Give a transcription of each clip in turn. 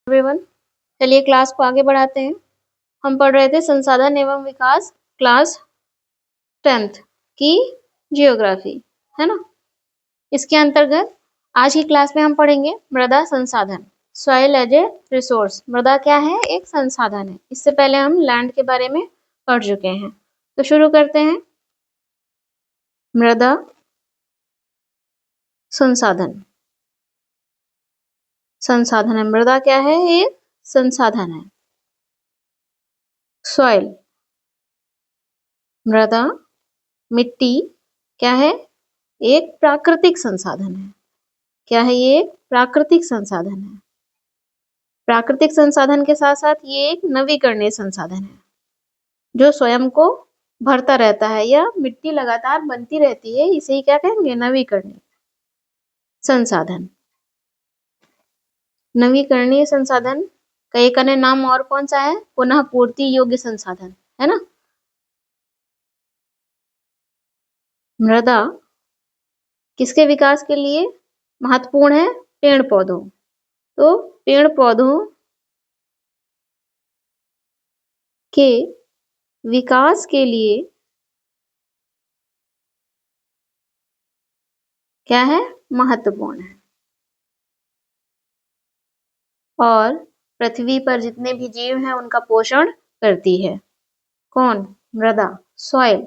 Everyone, चलिए class को आगे बढ़ाते हैं। हम पढ़ रहे थे संसाधन एवं विकास, क्लास 10th की जियोग्राफी, है ना। इसके अंतर्गत आज की क्लास में हम पढ़ेंगे मृदा संसाधन, सॉइल एज ए रिसोर्स। मृदा क्या है? एक संसाधन है। इससे पहले हम लैंड के बारे में पढ़ चुके हैं। तो शुरू करते हैं। मृदा संसाधन, संसाधन है। मृदा क्या है? एक संसाधन है। सॉइल, मृदा, मिट्टी क्या है? एक प्राकृतिक संसाधन है। क्या है ये? एक प्राकृतिक संसाधन है। प्राकृतिक संसाधन के साथ साथ ये एक नवीकरणीय संसाधन है जो स्वयं को भरता रहता है, या मिट्टी लगातार बनती रहती है। इसे ही क्या कहेंगे? नवीकरणीय संसाधन। नवीकरणीय संसाधन का एक अन्य नाम और कौन सा है? पुनः पूर्ति योग्य संसाधन, है ना। मृदा किसके विकास के लिए महत्वपूर्ण है? पेड़ पौधों। तो पेड़ पौधों के विकास के लिए क्या है? महत्वपूर्ण है। और पृथ्वी पर जितने भी जीव हैं उनका पोषण करती है। कौन? मृदा, सॉइल।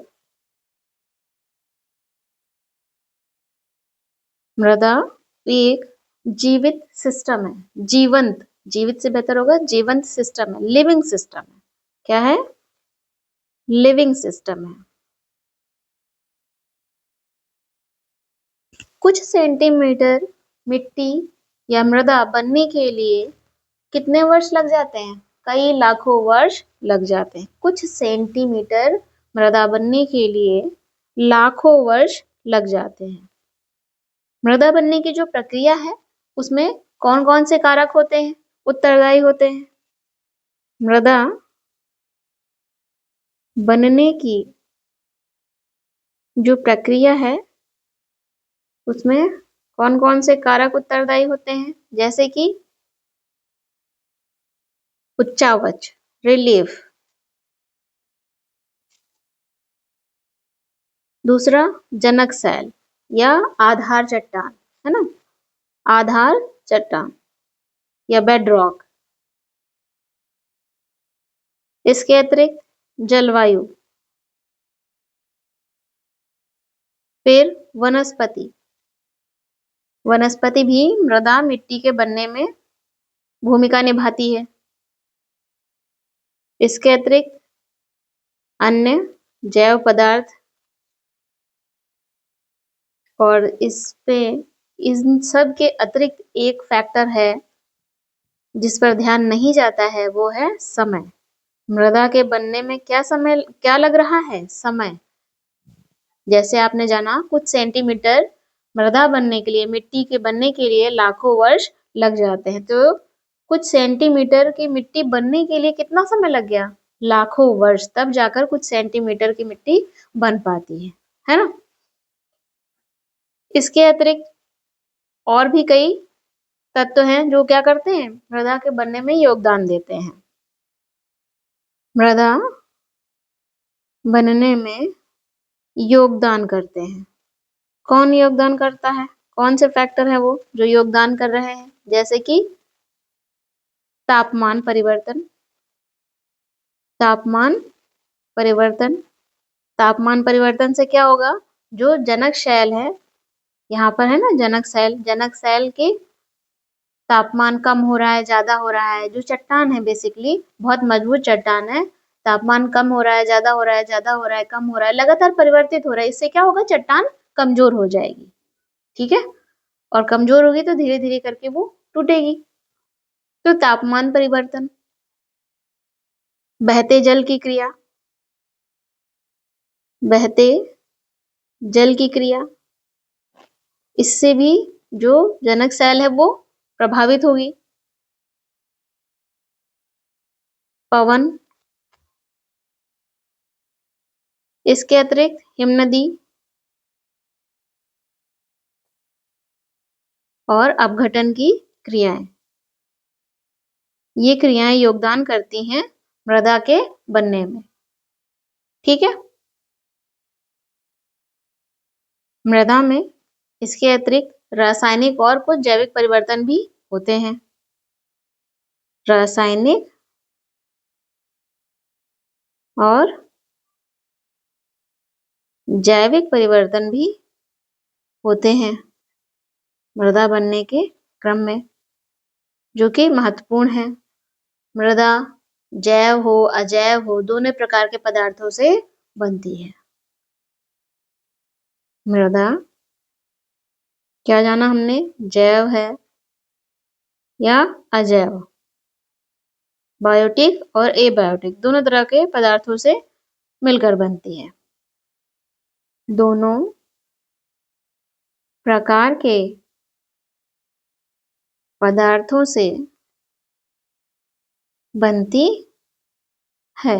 मृदा एक जीवित सिस्टम है, जीवंत, जीवित से बेहतर होगा जीवंत सिस्टम है, लिविंग सिस्टम है। क्या है? लिविंग सिस्टम है। कुछ सेंटीमीटर मिट्टी या मृदा बनने के लिए कितने वर्ष लग जाते हैं? कई लाखों वर्ष लग जाते हैं। कुछ सेंटीमीटर मृदा बनने के लिए लाखों वर्ष लग जाते हैं। मृदा बनने की जो प्रक्रिया है उसमें कौन कौन से कारक होते हैं? उत्तरदायी होते हैं। मृदा बनने की जो प्रक्रिया है उसमें कौन कौन से कारक उत्तरदायी होते हैं? जैसे कि उच्चावच, रिलीफ। दूसरा जनक सैल या आधार चट्टान, है ना, आधार चट्टान या बेडरॉक। इसके अतिरिक्त जलवायु, फिर वनस्पति। वनस्पति भी मृदा मिट्टी के बनने में भूमिका निभाती है। इसके अतिरिक्त अन्य जैव पदार्थ, और इस पे इन सब के अतिरिक्त एक फैक्टर है जिस पर ध्यान नहीं जाता है, वो है समय। मृदा के बनने में क्या समय, क्या लग रहा है? समय। जैसे आपने जाना कुछ सेंटीमीटर मृदा बनने के लिए, मिट्टी के बनने के लिए लाखों वर्ष लग जाते हैं। तो कुछ सेंटीमीटर की मिट्टी बनने के लिए कितना समय लग गया? लाखों वर्ष। तब जाकर कुछ सेंटीमीटर की मिट्टी बन पाती है ना। इसके अतिरिक्त और भी कई तत्व हैं जो क्या करते हैं? मृदा के बनने में योगदान देते हैं। मृदा बनने में योगदान करते हैं। कौन योगदान करता है? कौन से फैक्टर है वो जो योगदान कर रहे हैं? जैसे कि तापमान परिवर्तन, तापमान परिवर्तन। तापमान परिवर्तन से क्या होगा? जो जनक शैल है, यहाँ पर है ना जनक शैल, जनक शैल के तापमान कम हो रहा है, ज्यादा हो रहा है। जो चट्टान है बेसिकली बहुत मजबूत चट्टान है, तापमान कम हो रहा है, ज्यादा हो रहा है, ज्यादा हो रहा है, कम हो रहा है, लगातार परिवर्तित हो रहा है। इससे क्या होगा? चट्टान कमजोर हो जाएगी, ठीक है। और कमजोर होगी तो धीरे धीरे करके वो टूटेगी। तो तापमान परिवर्तन, बहते जल की क्रिया, बहते जल की क्रिया, इससे भी जो जनक शैल है वो प्रभावित होगी। पवन, इसके अतिरिक्त हिमनदी और अपघटन की क्रियाएं। ये क्रियाएं योगदान करती हैं मृदा के बनने में। ठीक है। मृदा में इसके अतिरिक्त रासायनिक और कुछ जैविक परिवर्तन भी होते हैं। रासायनिक और जैविक परिवर्तन भी होते हैं मृदा बनने के क्रम में, जो कि महत्वपूर्ण है। मृदा जैव हो अजैव हो दोनों प्रकार के पदार्थों से बनती है। मृदा क्या जाना हमने, जैव है या अजैव, बायोटिक और एबायोटिक दोनों तरह के पदार्थों से मिलकर बनती है। दोनों प्रकार के पदार्थों से बनती है।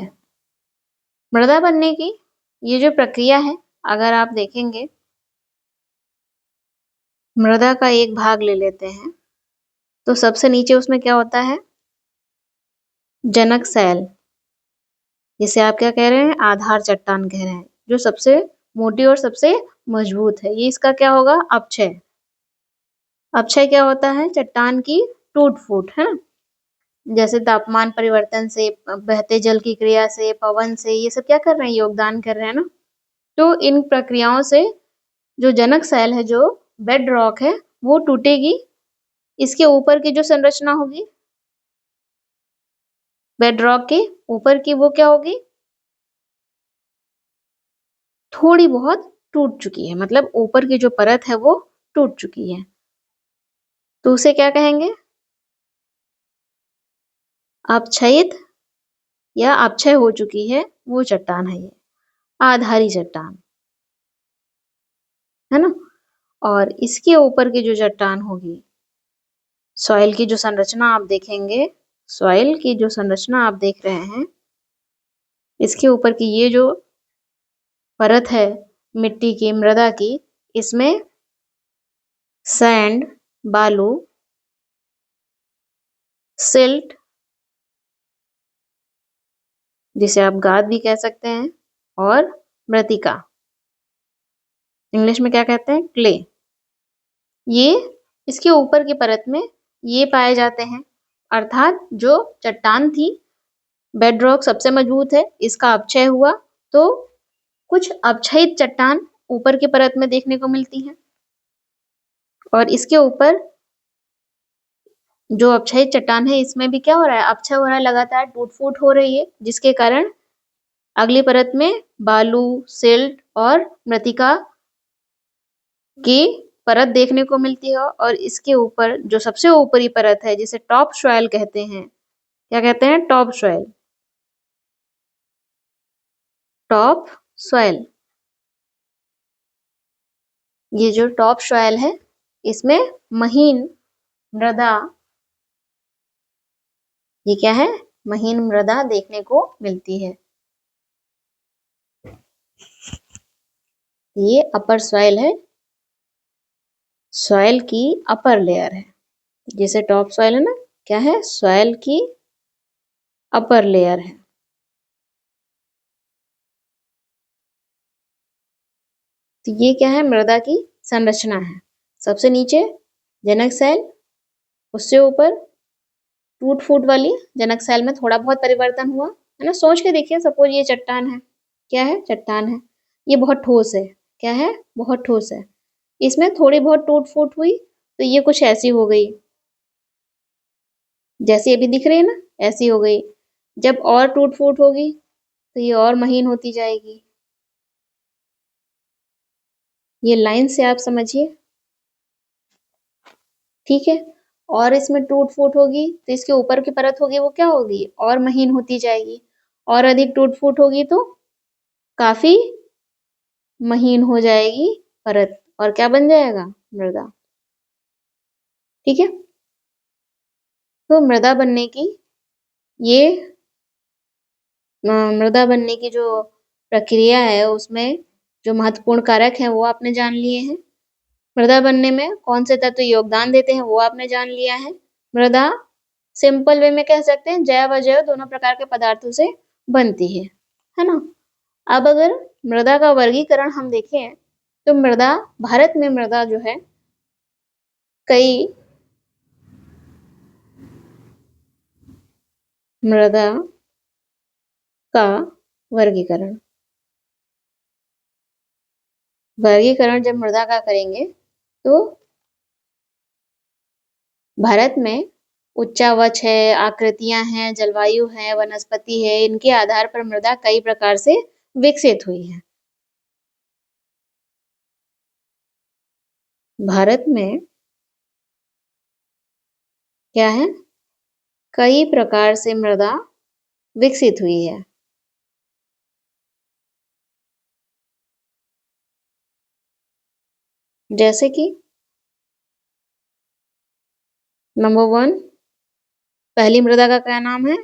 मृदा बनने की ये जो प्रक्रिया है, अगर आप देखेंगे, मृदा का एक भाग ले लेते हैं तो सबसे नीचे उसमें क्या होता है, जनक सैल, जिसे आप क्या कह रहे हैं, आधार चट्टान कह रहे हैं, जो सबसे मोटी और सबसे मजबूत है। ये इसका क्या होगा, अपक्षय। अपक्षय क्या होता है, चट्टान की टूट फूट, है ना। जैसे तापमान परिवर्तन से, बहते जल की क्रिया से, पवन से, ये सब क्या कर रहे हैं, योगदान कर रहे हैं ना। तो इन प्रक्रियाओं से जो जनक सैल है, जो बेड रॉक है, वो टूटेगी। इसके ऊपर की जो संरचना होगी, बेड रॉक के ऊपर की, वो क्या होगी, थोड़ी बहुत टूट चुकी है, मतलब ऊपर की जो परत है वो टूट चुकी है, तो उसे क्या कहेंगे, अपक्षयित या अपक्षय हो चुकी है वो चट्टान है, ये आधारी चट्टान, है ना। और इसके ऊपर की जो चट्टान होगी, सॉइल की जो संरचना आप देखेंगे, सॉइल की जो संरचना आप देख रहे हैं, इसके ऊपर की ये जो परत है मिट्टी की, मृदा की, इसमें सैंड, बालू, सिल्ट, जिसे आप गाद भी कह सकते हैं, और मृतिका, इंग्लिश में क्या कहते हैं, क्ले, ये इसके ऊपर की परत में ये पाए जाते हैं। अर्थात जो चट्टान थी, बेड रॉक सबसे मजबूत है, इसका अपक्षय हुआ तो कुछ अपक्षयित चट्टान ऊपर की परत में देखने को मिलती है, और इसके ऊपर जो अपक्षयित चट्टान है, इसमें भी क्या हो रहा है, अपक्षय हो रहा है, लगातार टूट फूट हो रही है, जिसके कारण अगली परत में बालू, सिल्ट और मृतिका की परत देखने को मिलती है। और इसके ऊपर जो सबसे ऊपरी परत है, जिसे टॉप सॉइल कहते हैं, क्या कहते हैं, टॉप सॉइल, टॉप सॉइल। ये जो टॉप सॉइल है, इसमें महीन मृदा, ये क्या है, महीन मृदा देखने को मिलती है। ये अपर सॉइल है, सॉइल की अपर लेयर है, जैसे टॉप सॉइल है ना, क्या है, सॉइल की अपर लेयर है। तो ये क्या है, मृदा की संरचना है। सबसे नीचे जनक सैल, उससे ऊपर टूट फूट वाली जनक सैल में थोड़ा बहुत परिवर्तन हुआ, है ना। सोच के देखिए, सपोज ये चट्टान है, क्या है, चट्टान है, ये बहुत ठोस है, क्या है, बहुत ठोस है, इसमें थोड़ी बहुत टूट फूट हुई तो ये कुछ ऐसी हो गई, जैसी अभी दिख रही है ना, ऐसी हो गई। जब और टूट फूट होगी तो ये और महीन होती जाएगी। ये लाइन से आप समझिए, ठीक है। और इसमें टूट फूट होगी तो इसके ऊपर की परत होगी, वो क्या होगी, और महीन होती जाएगी। और अधिक टूट फूट होगी तो काफी महीन हो जाएगी परत, और क्या बन जाएगा, मृदा। ठीक है। तो मृदा बनने की ये मृदा बनने की जो प्रक्रिया है, उसमें जो महत्वपूर्ण कारक हैं वो आपने जान लिए हैं। मृदा बनने में कौन से तत्व योगदान देते हैं वो आपने जान लिया है। मृदा सिंपल वे में कह सकते हैं जैव अजैव दोनों प्रकार के पदार्थों से बनती है ना। अब अगर मृदा का वर्गीकरण हम देखें तो मृदा, भारत में मृदा जो है कई मृदा का वर्गीकरण जब मृदा का करेंगे तो भारत में उच्चावच है, आकृतियां हैं, जलवायु है, वनस्पति है, इनके आधार पर मृदा कई प्रकार से विकसित हुई है। भारत में क्या है, कई प्रकार से मृदा विकसित हुई है। जैसे कि नंबर 1, पहली मृदा का क्या नाम है,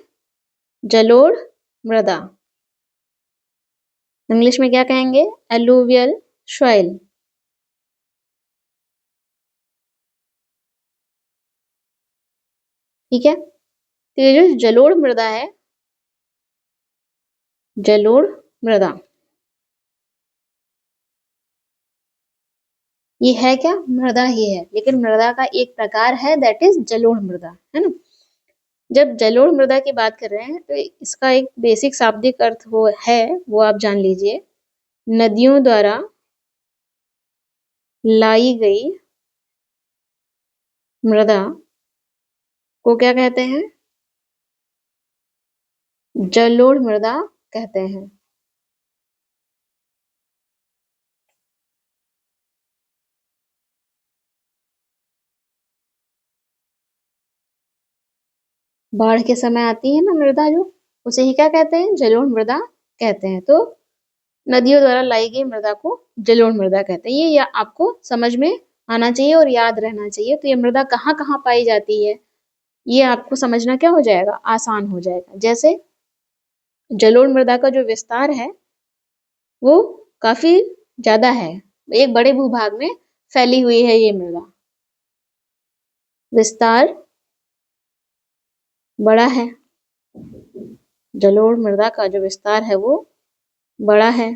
जलोढ़ मृदा। इंग्लिश में क्या कहेंगे, एलुवियल सॉइल। ठीक है, तो ये जो जलोढ़ मृदा है, जलोढ़ मृदा, ये है क्या, मृदा ही है, लेकिन मृदा का एक प्रकार है दैट इज जलोढ़ मृदा, है ना। जब जलोढ़ मृदा की बात कर रहे हैं तो इसका एक बेसिक शाब्दिक अर्थ वो आप जान लीजिए, नदियों द्वारा लाई गई मृदा को क्या कहते हैं, जलोढ़ मृदा कहते हैं। बाढ़ के समय आती है ना मृदा जो, उसे ही क्या कहते हैं, जलोढ़ मृदा कहते हैं। तो नदियों द्वारा लाई गई मृदा को जलोढ़ मृदा कहते हैं। ये आपको समझ में आना चाहिए और याद रहना चाहिए। तो ये मृदा कहाँ कहाँ पाई जाती है, ये आपको समझना क्या हो जाएगा, आसान हो जाएगा। जैसे जलोढ़ मृदा का जो विस्तार है वो काफी ज्यादा है, एक बड़े भूभाग में फैली हुई है ये मृदा, विस्तार बड़ा है। जलोढ़ मृदा का जो विस्तार है वो बड़ा है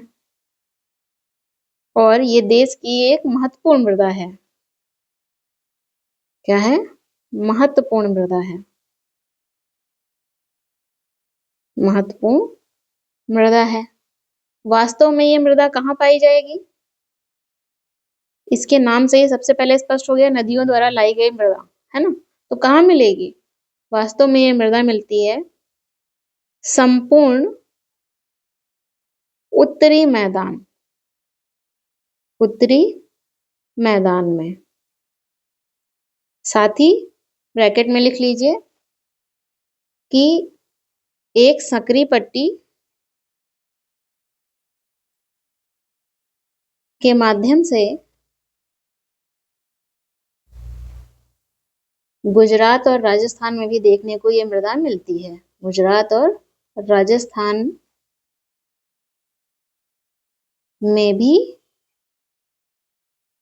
और ये देश की एक महत्वपूर्ण मृदा है। क्या है, महत्वपूर्ण मृदा है, महत्वपूर्ण मृदा है। वास्तव में ये मृदा कहाँ पाई जाएगी, इसके नाम से ही सबसे पहले स्पष्ट हो गया, नदियों द्वारा लाई गई मृदा, है ना। तो कहाँ मिलेगी, वास्तव में ये मृदा मिलती है संपूर्ण उत्तरी मैदान, उत्तरी मैदान में। साथ ही ब्रैकेट में लिख लीजिए कि एक संकरी पट्टी के माध्यम से गुजरात और राजस्थान में भी देखने को ये मृदा मिलती है। गुजरात और राजस्थान में भी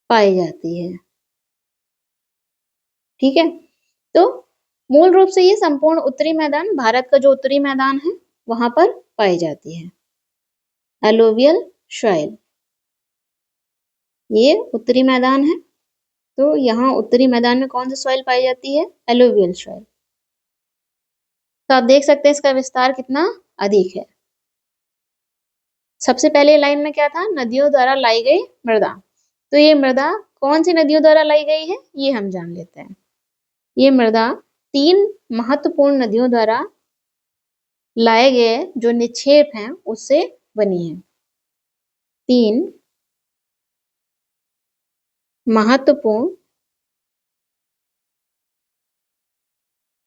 पाई जाती है। ठीक है, तो मूल रूप से ये संपूर्ण उत्तरी मैदान, भारत का जो उत्तरी मैदान है वहां पर पाई जाती है एलुवियल सॉइल। ये उत्तरी मैदान है, तो यहाँ उत्तरी मैदान में कौन सी सॉइल पाई जाती है, एलुवियल सॉइल। तो आप देख सकते हैं इसका विस्तार कितना अधिक है। सबसे पहले लाइन में क्या था, नदियों द्वारा लाई गई मृदा। तो ये मृदा कौन सी नदियों द्वारा लाई गई है, ये हम जान लेते हैं। ये मृदा 3 महत्वपूर्ण नदियों द्वारा लाए गए जो निक्षेप हैं उससे बनी है। 3 महत्वपूर्ण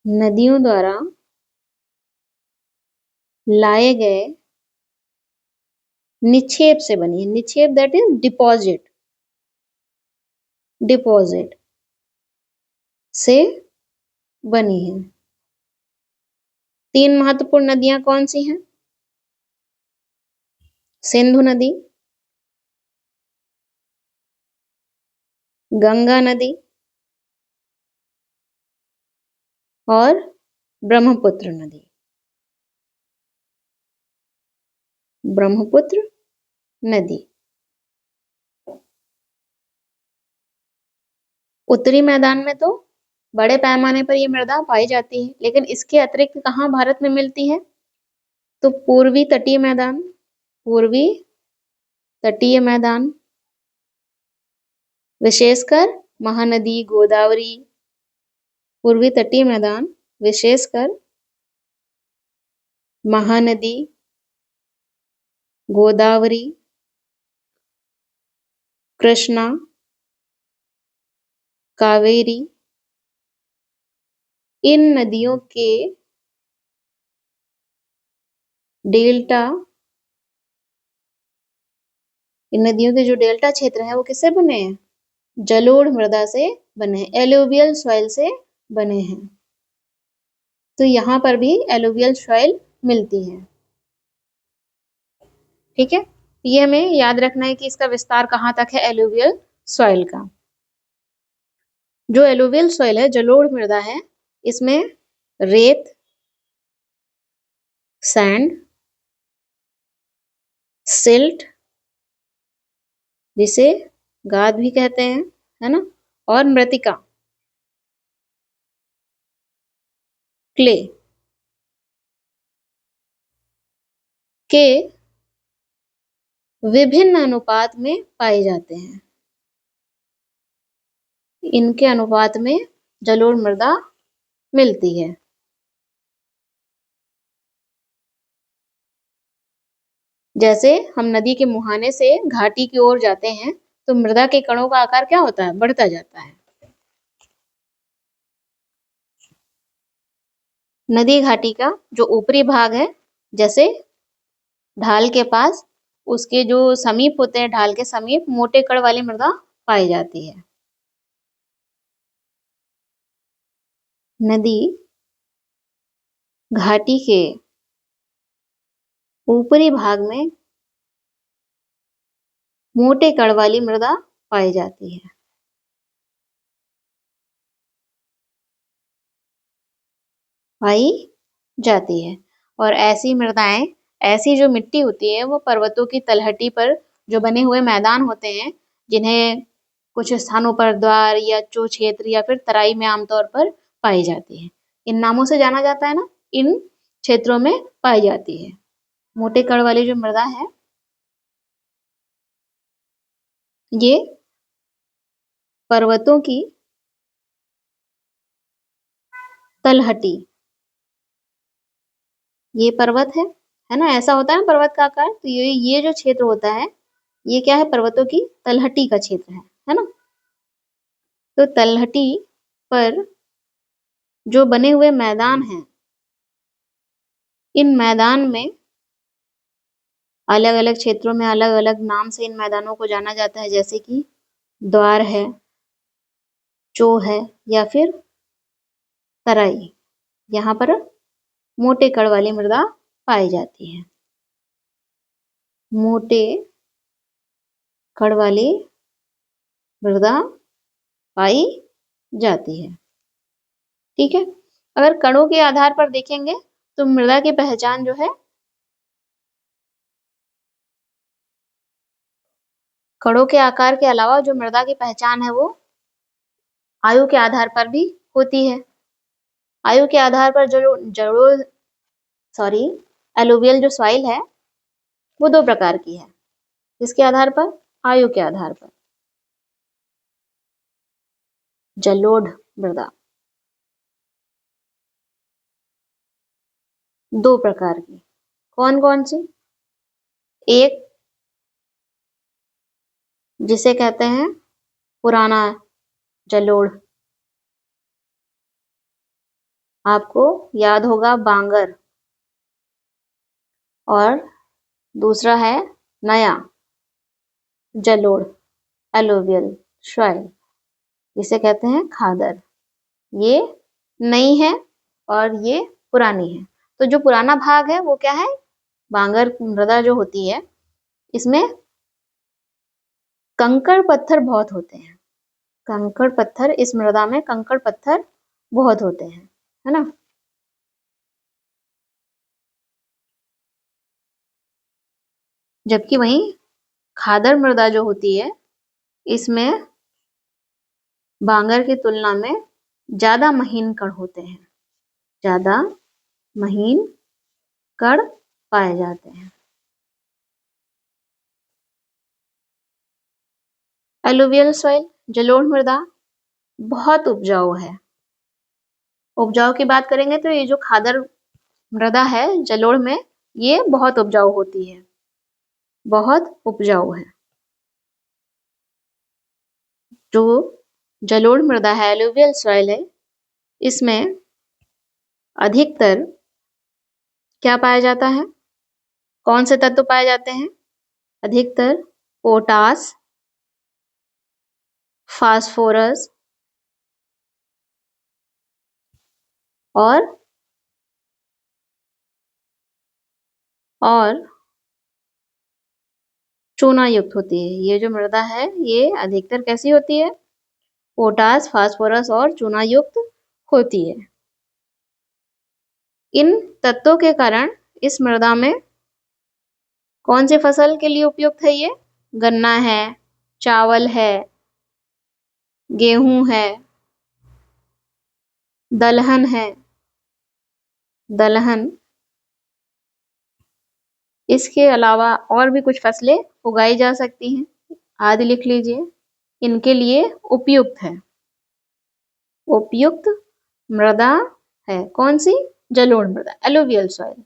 नदियों द्वारा लाए गए निक्षेप से बनी है। निक्षेप दैट इज डिपॉजिट, डिपॉजिट से बनी है। 3 महत्वपूर्ण नदियां कौन सी हैं, सिंधु नदी, गंगा नदी और ब्रह्मपुत्र नदी, ब्रह्मपुत्र नदी। उत्तरी मैदान में तो बड़े पैमाने पर ये मृदा पाई जाती है, लेकिन इसके अतिरिक्त कहाँ भारत में मिलती है? तो पूर्वी तटीय मैदान, पूर्वी तटीय मैदान, विशेषकर महानदी, गोदावरी, पूर्वी तटीय मैदान विशेषकर महानदी, गोदावरी, कृष्णा, कावेरी, इन नदियों के डेल्टा, इन नदियों के जो डेल्टा क्षेत्र है वो किससे बने हैं? जलोढ़ मृदा से बने हैं, एलुवियल सॉइल से बने हैं। तो यहाँ पर भी एलुवियल सॉइल मिलती है। ठीक है, ये हमें याद रखना है कि इसका विस्तार कहाँ तक है एलुवियल सॉइल का। जो एलुवियल सॉइल है, जलोढ़ मृदा है, इसमें रेत, सैंड, सिल्ट जिसे गाद भी कहते हैं, है ना, और मृतिका, क्ले के विभिन्न अनुपात में पाए जाते हैं। इनके अनुपात में जलोढ़ मृदा मिलती है। जैसे हम नदी के मुहाने से घाटी की ओर जाते हैं तो मृदा के कणों का आकार क्या होता है? बढ़ता जाता है। नदी घाटी का जो ऊपरी भाग है, जैसे ढाल के पास, उसके जो समीप होते हैं, ढाल के समीप मोटे कण वाली मृदा पाई जाती है। नदी घाटी के ऊपरी भाग में मोटे कण वाली मृदा पाई जाती है। पाई जाती है। और ऐसी मृदाएं, ऐसी जो मिट्टी होती है वो पर्वतों की तलहटी पर जो बने हुए मैदान होते हैं, जिन्हें कुछ स्थानों पर द्वार या चो क्षेत्र या फिर तराई में आमतौर पर पाई जाती है। इन नामों से जाना जाता है ना, इन क्षेत्रों में पाई जाती है। मोटे कण वाली जो मृदा है, ये पर्वतों की तलहटी, ये पर्वत है ना, ऐसा होता है ना पर्वत का आकार, तो ये जो क्षेत्र होता है, ये क्या है? पर्वतों की तलहटी का क्षेत्र है ना। तो तलहटी पर जो बने हुए मैदान हैं, इन मैदान में अलग अलग क्षेत्रों में अलग अलग नाम से इन मैदानों को जाना जाता है, जैसे कि द्वार है, चो है, या फिर तराई। यहाँ पर मोटे कण वाली मृदा पाई जाती है। मोटे कण वाली मृदा पाई जाती है। ठीक है, अगर कणों के आधार पर देखेंगे तो मृदा की पहचान जो है, कणों के आकार के अलावा जो मृदा की पहचान है वो आयु के आधार पर भी होती है। आयु के आधार पर एलुवियल जो सॉइल है वो दो प्रकार की है। किसके आधार पर? आयु के आधार पर। जलोढ़ मृदा दो प्रकार की, कौन कौन सी? एक जिसे कहते हैं पुराना जलोढ़, आपको याद होगा बांगर, और दूसरा है नया जलोढ़, एलुवियल सॉइल, जिसे कहते हैं खादर। ये नई है और ये पुरानी है। तो जो पुराना भाग है वो क्या है? बांगर मृदा जो होती है, इसमें कंकड़ पत्थर बहुत होते हैं। कंकड़ पत्थर, इस मृदा में कंकड़ पत्थर बहुत होते हैं, है ना। जबकि वहीं खादर मृदा जो होती है इसमें बांगर की तुलना में ज्यादा महीन कण होते हैं, ज्यादा महीन कण पाए जाते हैं। एलुवियल सॉइल, जलोढ़ मृदा बहुत उपजाऊ है। उपजाऊ की बात करेंगे तो ये जो खादर मृदा है जलोढ़ में, ये बहुत उपजाऊ होती है, बहुत उपजाऊ है। जो जलोढ़ मृदा है, एलुवियल सॉइल है, इसमें अधिकतर क्या पाया जाता है? कौन से तत्व पाए जाते हैं? अधिकतर पोटास, फास्फोरस और चूना युक्त होती है। ये जो मृदा है ये अधिकतर कैसी होती है? पोटास, फास्फोरस और चूना युक्त होती है। इन तत्वों के कारण इस मृदा में कौन सी फसल के लिए उपयुक्त है ये? गन्ना है, चावल है, गेहूं है, दलहन है। दलहन, इसके अलावा और भी कुछ फसलें उगाई जा सकती हैं, आदि लिख लीजिए। इनके लिए उपयुक्त है। उपयुक्त मृदा है कौन सी? जलोढ़ मृदा, एलुवियल सॉइल।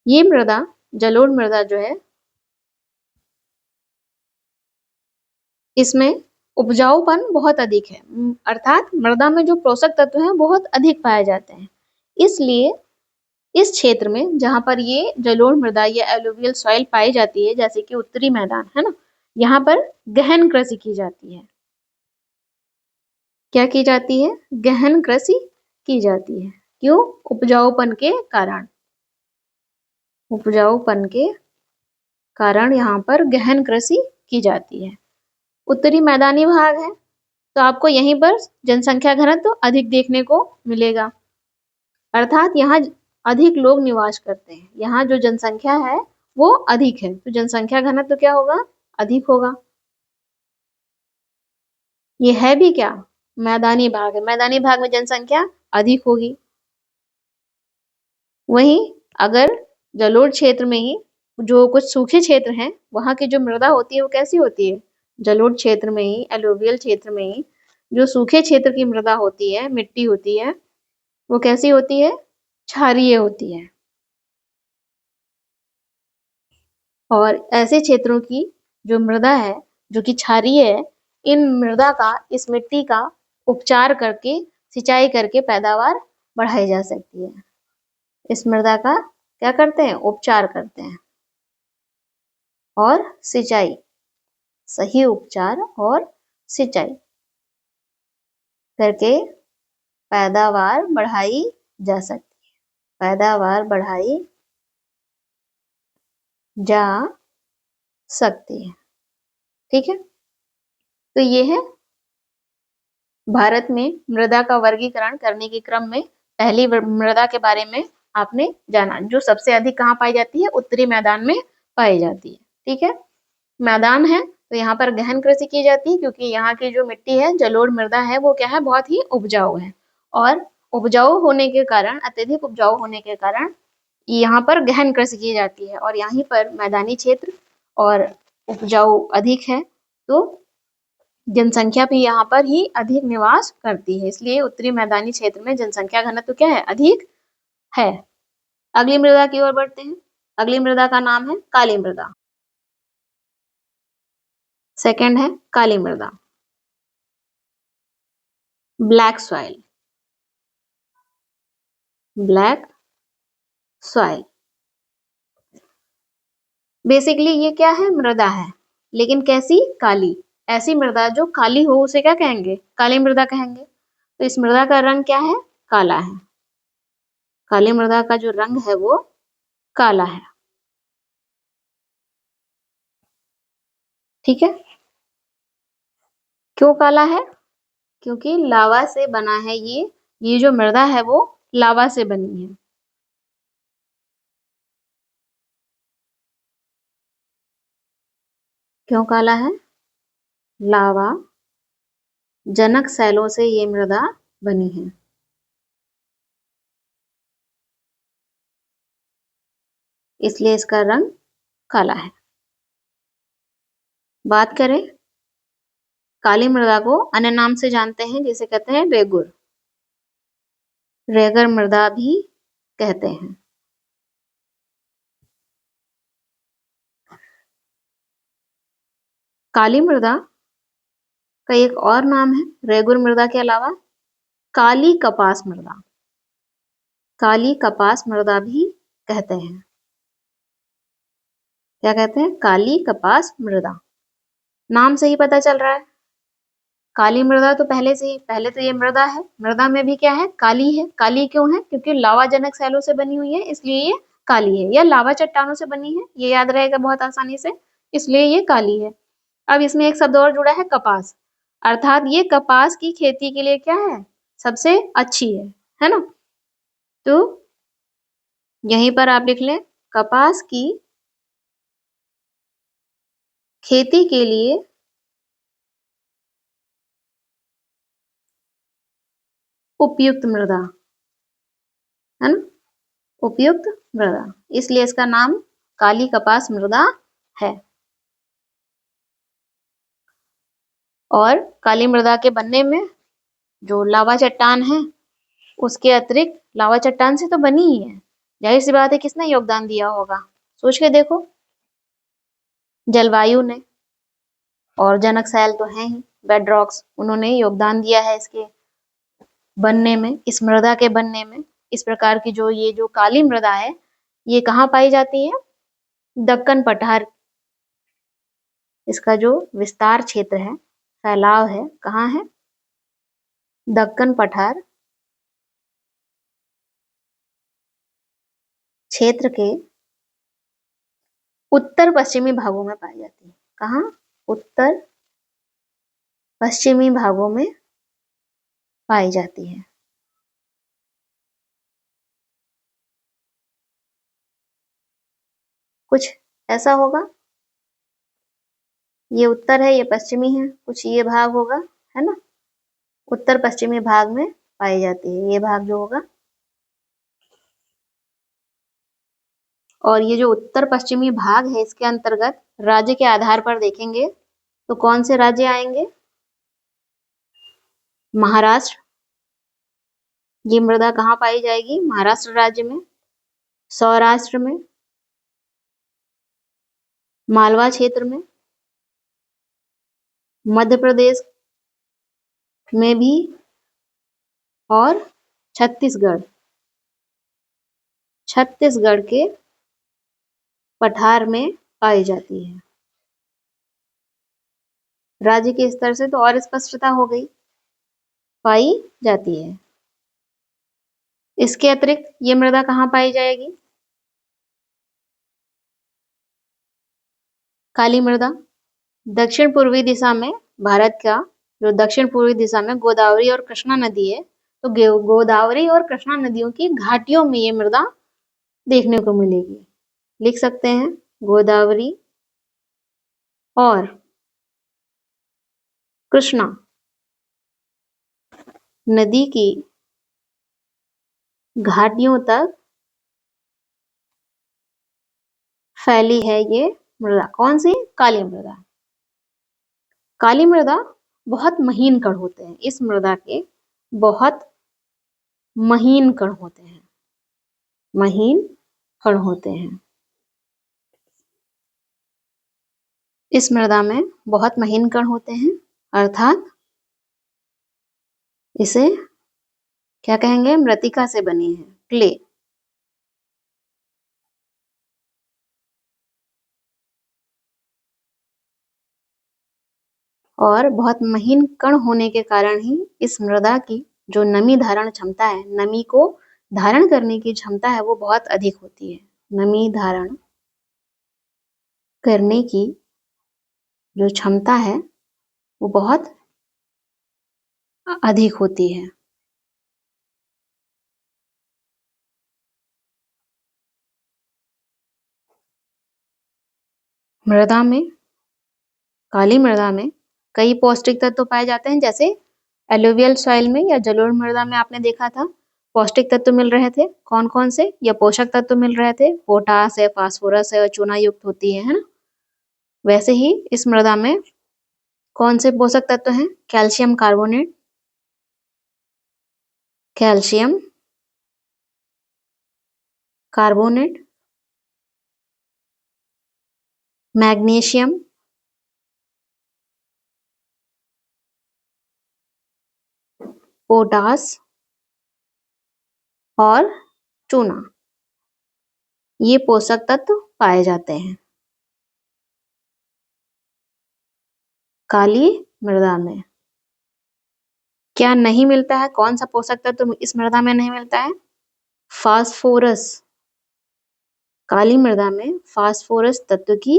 ये मृदा, जलोढ़ मृदा जो है, इसमें उपजाऊपन बहुत अधिक है, अर्थात मृदा में जो पोषक तत्व हैं बहुत अधिक पाए जाते हैं। इसलिए इस क्षेत्र में जहां पर ये जलोढ़ मृदा या एलुवियल सॉइल पाई जाती है, जैसे कि उत्तरी मैदान है ना, यहाँ पर गहन कृषि की जाती है। क्या की जाती है? गहन कृषि की जाती है। क्यों? उपजाऊपन के कारण। उपजाऊपन के कारण यहाँ पर गहन कृषि की जाती है। उत्तरी मैदानी भाग है तो आपको यहीं पर जनसंख्या घनत्व तो अधिक देखने को मिलेगा, अर्थात यहाँ अधिक लोग निवास करते हैं। यहाँ जो जनसंख्या है वो अधिक है, तो जनसंख्या घनत्व तो क्या होगा? अधिक होगा। ये है भी क्या? मैदानी भाग है, मैदानी भाग में जनसंख्या अधिक होगी। वहीं अगर जलोढ़ क्षेत्र में ही जो कुछ सूखे क्षेत्र हैं, वहां की जो मृदा होती है वो कैसी होती है? जलोढ़ क्षेत्र में ही, एलुवियल क्षेत्र में ही जो सूखे क्षेत्र की मृदा होती है, मिट्टी होती है, वो कैसी होती है? क्षारीय होती है। और ऐसे क्षेत्रों की जो मृदा है जो कि क्षारीय है, इन मृदा का, इस मिट्टी का उपचार करके, सिंचाई करके पैदावार बढ़ाई जा सकती है। इस मृदा का क्या करते हैं? उपचार करते हैं और सिंचाई, सही उपचार और सिंचाई करके पैदावार बढ़ाई जा सकती है। पैदावार बढ़ाई जा सकती है। ठीक है, तो ये है भारत में मृदा का वर्गीकरण करने के क्रम में पहली मृदा के बारे में आपने जाना, जो सबसे अधिक कहाँ पाई जाती है? उत्तरी मैदान में पाई जाती है। ठीक है, मैदान है तो यहाँ पर गहन कृषि की जाती है, क्योंकि यहाँ की जो मिट्टी है, जलोढ़ मृदा है, वो क्या है? बहुत ही उपजाऊ है। और उपजाऊ होने के कारण, अत्यधिक उपजाऊ होने के कारण यहाँ पर गहन कृषि की जाती है, और यहीं पर मैदानी क्षेत्र और उपजाऊ अधिक है, तो जनसंख्या भी यहाँ पर ही अधिक निवास करती है। इसलिए उत्तरी मैदानी क्षेत्र में जनसंख्या घनत्व क्या है? अधिक है। अगली मृदा की ओर बढ़ते हैं। अगली मृदा का नाम है काली मृदा। सेकंड है काली मृदा, black soil. Black soil basically ये क्या है? मृदा है, लेकिन कैसी? काली। ऐसी मृदा जो काली हो उसे क्या कहेंगे? काली मृदा कहेंगे। तो इस मृदा का रंग क्या है? काला है। काली मृदा का जो रंग है वो काला है। ठीक है, क्यों काला है? क्योंकि लावा से बना है ये जो मृदा है वो लावा से बनी है। क्यों काला है? लावा जनक शैलों से ये मृदा बनी है। इसलिए इसका रंग काला है। बात करें, काली मृदा को अन्य नाम से जानते हैं, जिसे कहते हैं रेगुर। रेगर मृदा भी कहते हैं। काली मृदा का एक और नाम है रेगुर मृदा के अलावा, काली कपास मृदा। काली कपास मृदा भी कहते हैं। क्या कहते हैं? काली कपास मृदा। नाम से ही पता चल रहा है। काली मृदा तो पहले तो ये मृदा है। मृदा में भी क्या है? काली है। काली क्यों है? क्योंकि लावा जनक शैलों से बनी हुई है, इसलिए ये काली है। या लावा चट्टानों से बनी है, ये याद रहेगा बहुत आसानी से, इसलिए ये काली है। अब इसमें एक शब्द और जुड़ा है, कपास। अर्थात ये कपास की खेती के लिए क्या है? सबसे अच्छी है ना? तो यहीं पर आप लिख लें, कपास की खेती के लिए उपयुक्त मृदा, है ना? उपयुक्त मृदा, इसलिए इसका नाम काली कपास मृदा है। और काली मृदा के बनने में जो लावा चट्टान है, उसके अतिरिक्त लावा चट्टान से तो बनी ही है, जाहिर सी बात है किसने योगदान दिया होगा? सोच के देखो। जलवायु ने, और जनक शैल तो हैं ही, बेड रॉक्स, उन्होंने योगदान दिया है इसके बनने में, इस मृदा के बनने में। इस प्रकार की ये जो काली मृदा है, ये कहाँ पाई जाती है? दक्कन पठार। इसका जो विस्तार क्षेत्र है, फैलाव है, कहाँ है? दक्कन पठार क्षेत्र के उत्तर पश्चिमी भागों में पाई जाती है। कहाँ? उत्तर पश्चिमी भागों में पाई जाती है। कुछ ऐसा होगा, ये उत्तर है, ये पश्चिमी है, कुछ ये भाग होगा, है ना? उत्तर पश्चिमी भाग में पाई जाती है ये भाग जो होगा। और ये जो उत्तर पश्चिमी भाग है, इसके अंतर्गत राज्य के आधार पर देखेंगे तो कौन से राज्य आएंगे? महाराष्ट्र। ये मृदा कहाँ पाई जाएगी? महाराष्ट्र राज्य में। सौराष्ट्र में, मालवा क्षेत्र में, मध्य प्रदेश में भी, और छत्तीसगढ़। छत्तीसगढ़ के पठार में पाई जाती है। राज्य के स्तर से तो और स्पष्टता हो गई, पाई जाती है। इसके अतिरिक्त ये मृदा कहाँ पाई जाएगी? काली मृदा दक्षिण पूर्वी दिशा में, भारत का जो दक्षिण पूर्वी दिशा में गोदावरी और कृष्णा नदी है, तो गोदावरी और कृष्णा नदियों की घाटियों में ये मृदा देखने को मिलेगी। लिख सकते हैं, गोदावरी और कृष्णा नदी की घाटियों तक फैली है ये मृदा। कौन सी? काली मृदा। काली मृदा बहुत महीन कण होते हैं, इस मृदा के बहुत महीन कण होते हैं, महीन कण होते हैं। इस मृदा में बहुत महीन कण होते हैं, अर्थात इसे क्या कहेंगे? मृतिका से बनी है, क्ले। और बहुत महीन कण होने के कारण ही इस मृदा की जो नमी धारण क्षमता है, नमी को धारण करने की क्षमता है, वो बहुत अधिक होती है। नमी धारण करने की जो क्षमता है, वो बहुत अधिक होती है। मृदा में काली मृदा में कई पौष्टिक तत्व पाए जाते हैं, जैसे एलुवियल सॉइल में या जलोढ़ मृदा में आपने देखा था पौष्टिक तत्व मिल रहे थे। कौन कौन से? या पोषक तत्व मिल रहे थे, पोटास है, फास्फोरस है और चूना युक्त होती है ना। वैसे ही इस मृदा में कौन से पोषक तत्व हैं? Calcium carbonate, calcium carbonate, magnesium, potash और चूना, ये पोषक तत्व पाए जाते हैं काली मृदा में। क्या नहीं मिलता है? कौन सा पोषक तत्व इस मृदा में नहीं मिलता है? फास्फोरस। काली मृदा में फास्फोरस तत्व की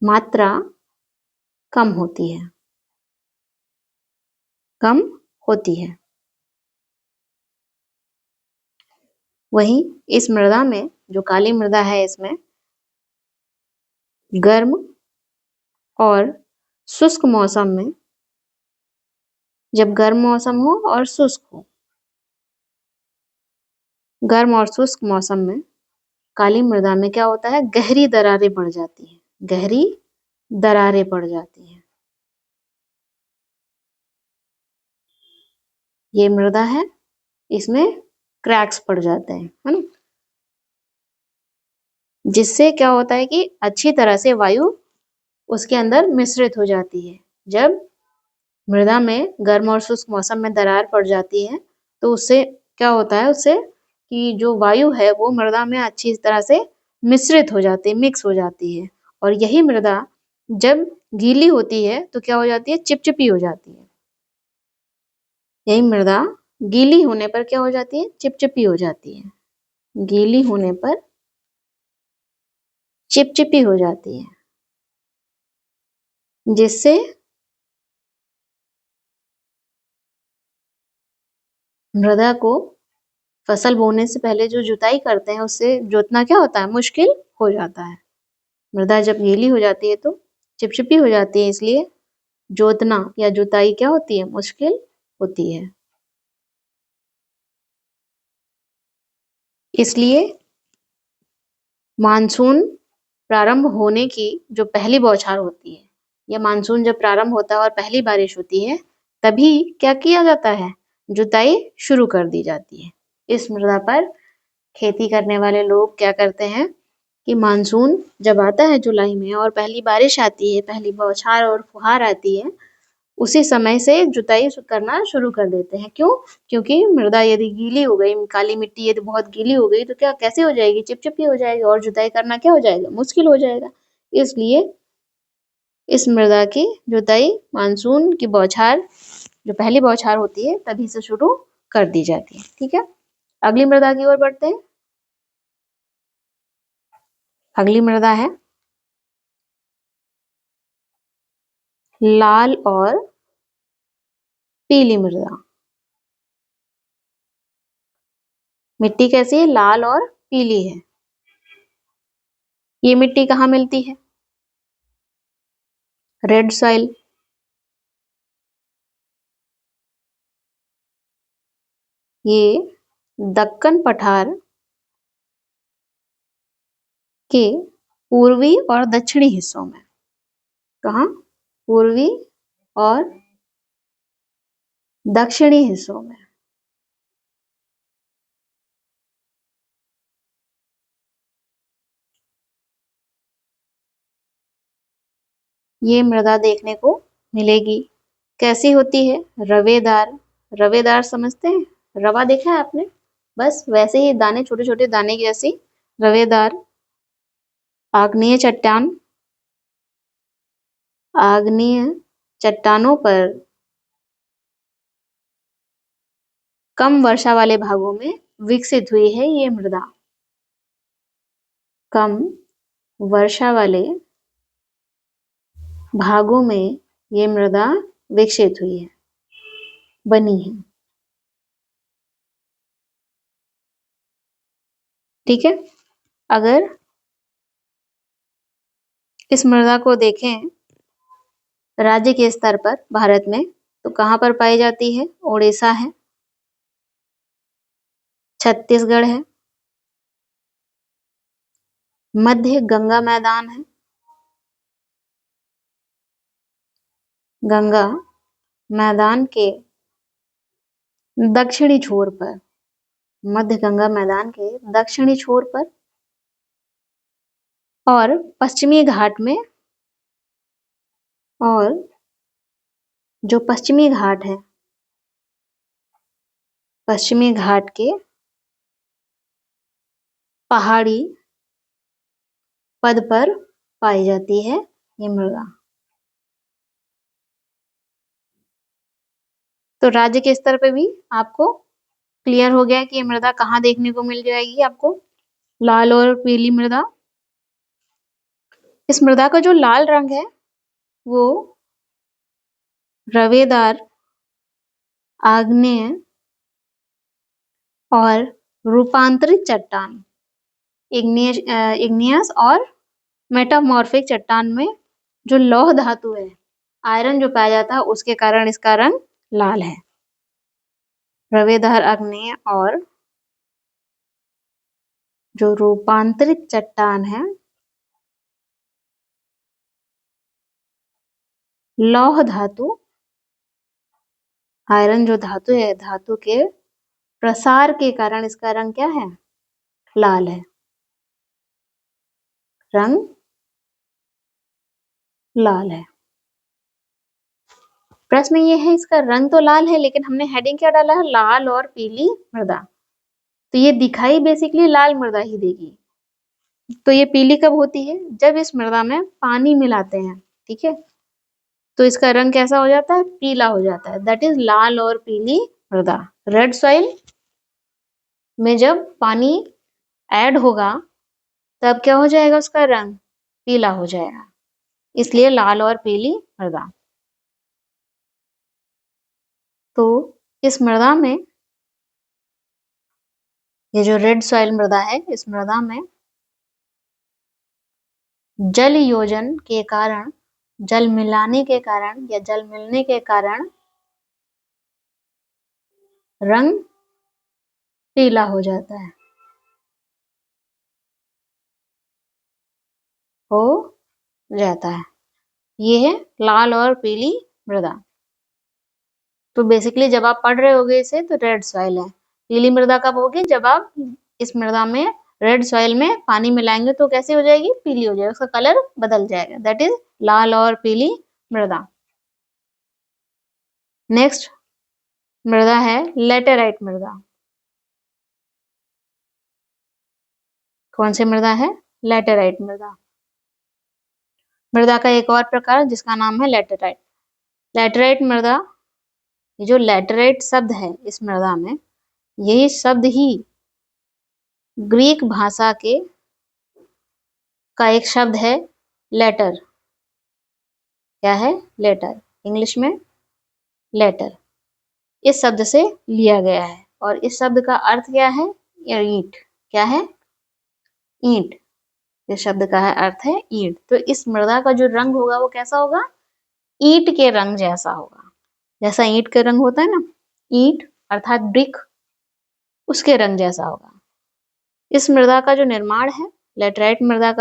मात्रा कम होती है, कम होती है। वहीं इस मृदा में, जो काली मृदा है, इसमें गर्म और शुष्क मौसम में, जब गर्म मौसम हो और शुष्क हो, गर्म और शुष्क मौसम में काली मृदा में क्या होता है? गहरी दरारें पड़ जाती हैं, गहरी दरारें पड़ जाती हैं। ये मृदा है, इसमें क्रैक्स पड़ जाते हैं, है ना, जिससे क्या होता है कि अच्छी तरह से वायु उसके अंदर मिश्रित हो जाती है। जब मृदा में गर्म और शुष्क मौसम में दरार पड़ जाती है तो उससे क्या होता है, उससे कि जो वायु है वो मृदा में अच्छी तरह से मिश्रित हो जाती है, मिक्स हो जाती है। और यही मृदा जब गीली होती है तो क्या हो जाती है? चिपचिपी हो जाती है। यही मृदा गीली होने पर क्या हो जाती है? चिपचिपी हो जाती है। गीली होने पर चिपचिपी हो जाती है, जिससे मृदा को फसल बोने से पहले जो जुताई करते हैं उससे जोतना क्या होता है? मुश्किल हो जाता है। मृदा जब गीली हो जाती है तो चिपचिपी हो जाती है, इसलिए जोतना या जुताई क्या होती है? मुश्किल होती है। इसलिए मानसून प्रारंभ होने की जो पहली बौछार होती है, या मानसून जब प्रारंभ होता है और पहली बारिश होती है, तभी क्या किया जाता है? जुताई शुरू कर दी जाती है। इस मृदा पर खेती करने वाले लोग क्या करते हैं कि मानसून जब आता है जुलाई में और पहली बारिश आती है, पहली बौछार और फुहार आती है, उसी समय से जुताई करना शुरू कर देते हैं। क्यों? क्योंकि मृदा यदि गीली हो गई, काली मिट्टी यदि बहुत गीली हो गई तो क्या कैसे हो जाएगी? चिपचिपी हो जाएगी और जुताई करना क्या हो जाएगा? मुश्किल हो जाएगा। इसलिए इस मृदा की जुताई मानसून की बौछार, जो पहली बौछार होती है, तभी से शुरू कर दी जाती है। ठीक है, अगली मृदा की ओर बढ़ते हैं। अगली मृदा है लाल और पीली मृदा। मिट्टी कैसी है? लाल और पीली है। ये मिट्टी कहाँ मिलती है? Red soil. ये दक्कन पठार के पूर्वी और दक्षिणी हिस्सों में। कहाँ? पूर्वी और दक्षिणी हिस्सों में। ये मृदा देखने को मिलेगी। कैसी होती है? रवेदार। रवेदार समझते हैं? रवा देखा है आपने? बस वैसे ही दाने, छोटे छोटे दाने की जैसी रवेदार। आग्नेय चट्टान, आग्नेय चट्टानों पर कम वर्षा वाले भागों में विकसित हुई है ये मृदा। कम वर्षा वाले भागों में ये मृदा विकसित हुई है, बनी है। ठीक है, अगर इस मृदा को देखें राज्य के स्तर पर भारत में तो कहाँ पर पाई जाती है? ओडिशा है, छत्तीसगढ़ है, मध्य गंगा मैदान है, गंगा मैदान के दक्षिणी छोर पर, मध्य गंगा मैदान के दक्षिणी छोर पर, और पश्चिमी घाट में, और जो पश्चिमी घाट है, पश्चिमी घाट के पहाड़ी पद पर पाई जाती है ये मृदा। तो राज्य के स्तर पे भी आपको क्लियर हो गया कि ये मृदा कहाँ देखने को मिल जाएगी आपको, लाल और पीली मृदा। इस मृदा का जो लाल रंग है वो रवेदार, आग्नेय और रूपांतरित चट्टान, इग्नियस और मेटामॉर्फिक चट्टान में जो लौह धातु है, आयरन जो पाया जाता है, उसके कारण इसका रंग लाल है। रवेदार, आग्नेय और जो रूपांतरित चट्टान है, लौह धातु, आयरन जो धातु है, धातु के प्रसार के कारण इसका रंग क्या है? लाल है। रंग लाल है। प्रश्न ये है इसका रंग तो लाल है लेकिन हमने हेडिंग क्या डाला है? लाल और पीली मृदा। तो ये दिखाई बेसिकली लाल मृदा ही देगी। तो ये पीली कब होती है? जब इस मृदा में पानी मिलाते हैं, ठीक है, तो इसका रंग कैसा हो जाता है? पीला हो जाता है। दैट इज लाल और पीली मृदा। रेड सॉइल में जब पानी ऐड होगा तब क्या हो जाएगा? उसका रंग पीला हो जाएगा, इसलिए लाल और पीली मृदा। तो इस मृदा में, ये जो रेड सॉइल मृदा है, इस मृदा में जल योजन के कारण, जल मिलाने के कारण या जल मिलने के कारण रंग पीला हो जाता है, हो जाता है। ये है लाल और पीली मृदा। तो बेसिकली जब आप पढ़ रहे होगे इसे तो रेड सॉइल है। पीली मृदा कब होगी? जब आप इस मृदा में रेड सॉइल में पानी मिलाएंगे तो कैसी हो जाएगी? पीली हो जाएगी, उसका कलर बदल जाएगा। दैट इज लाल और पीली मृदा। नेक्स्ट मृदा है लेटेराइट मृदा। कौन सी मृदा है? लेटेराइट मृदा। मृदा का एक और प्रकार जिसका नाम है लेटेराइट। लेटेराइट मृदा, ये जो लेटेराइट शब्द है इस मृदा में, यही शब्द ही ग्रीक भाषा के का एक शब्द है लेटर। क्या है? लेटर। इंग्लिश में लेटर। इस शब्द से लिया गया है और इस शब्द का अर्थ क्या है? ईंट। क्या है? ईंट। इस शब्द का है अर्थ है ईंट। तो इस मृदा का जो रंग होगा वो कैसा होगा? ईंट के रंग जैसा होगा। जैसा ईंट के रंग होता है ना, ईंट अर्थात ब्रिक, उसके रंग जैसा होगा। इस मृदा का जो निर्माण है, लेटराइट मृदा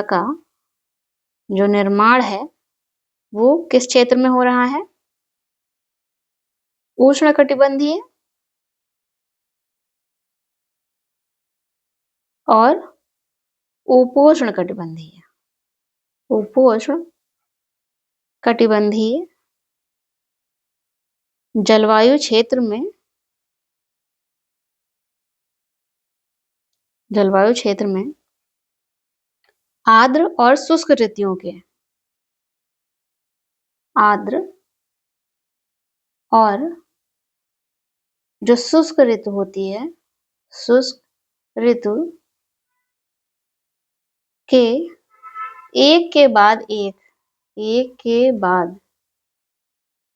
का जो निर्माण है वो किस क्षेत्र में हो रहा है? उष्णकटिबंधीय और उपोष्ण कटिबंधीय। उपोष्ण कटिबंधीय जलवायु क्षेत्र में, जलवायु क्षेत्र में आर्द्र और शुष्क ऋतुओं के, आर्द्र और जो शुष्क ऋतु होती है, शुष्क ऋतु के एक के बाद एक, एक के बाद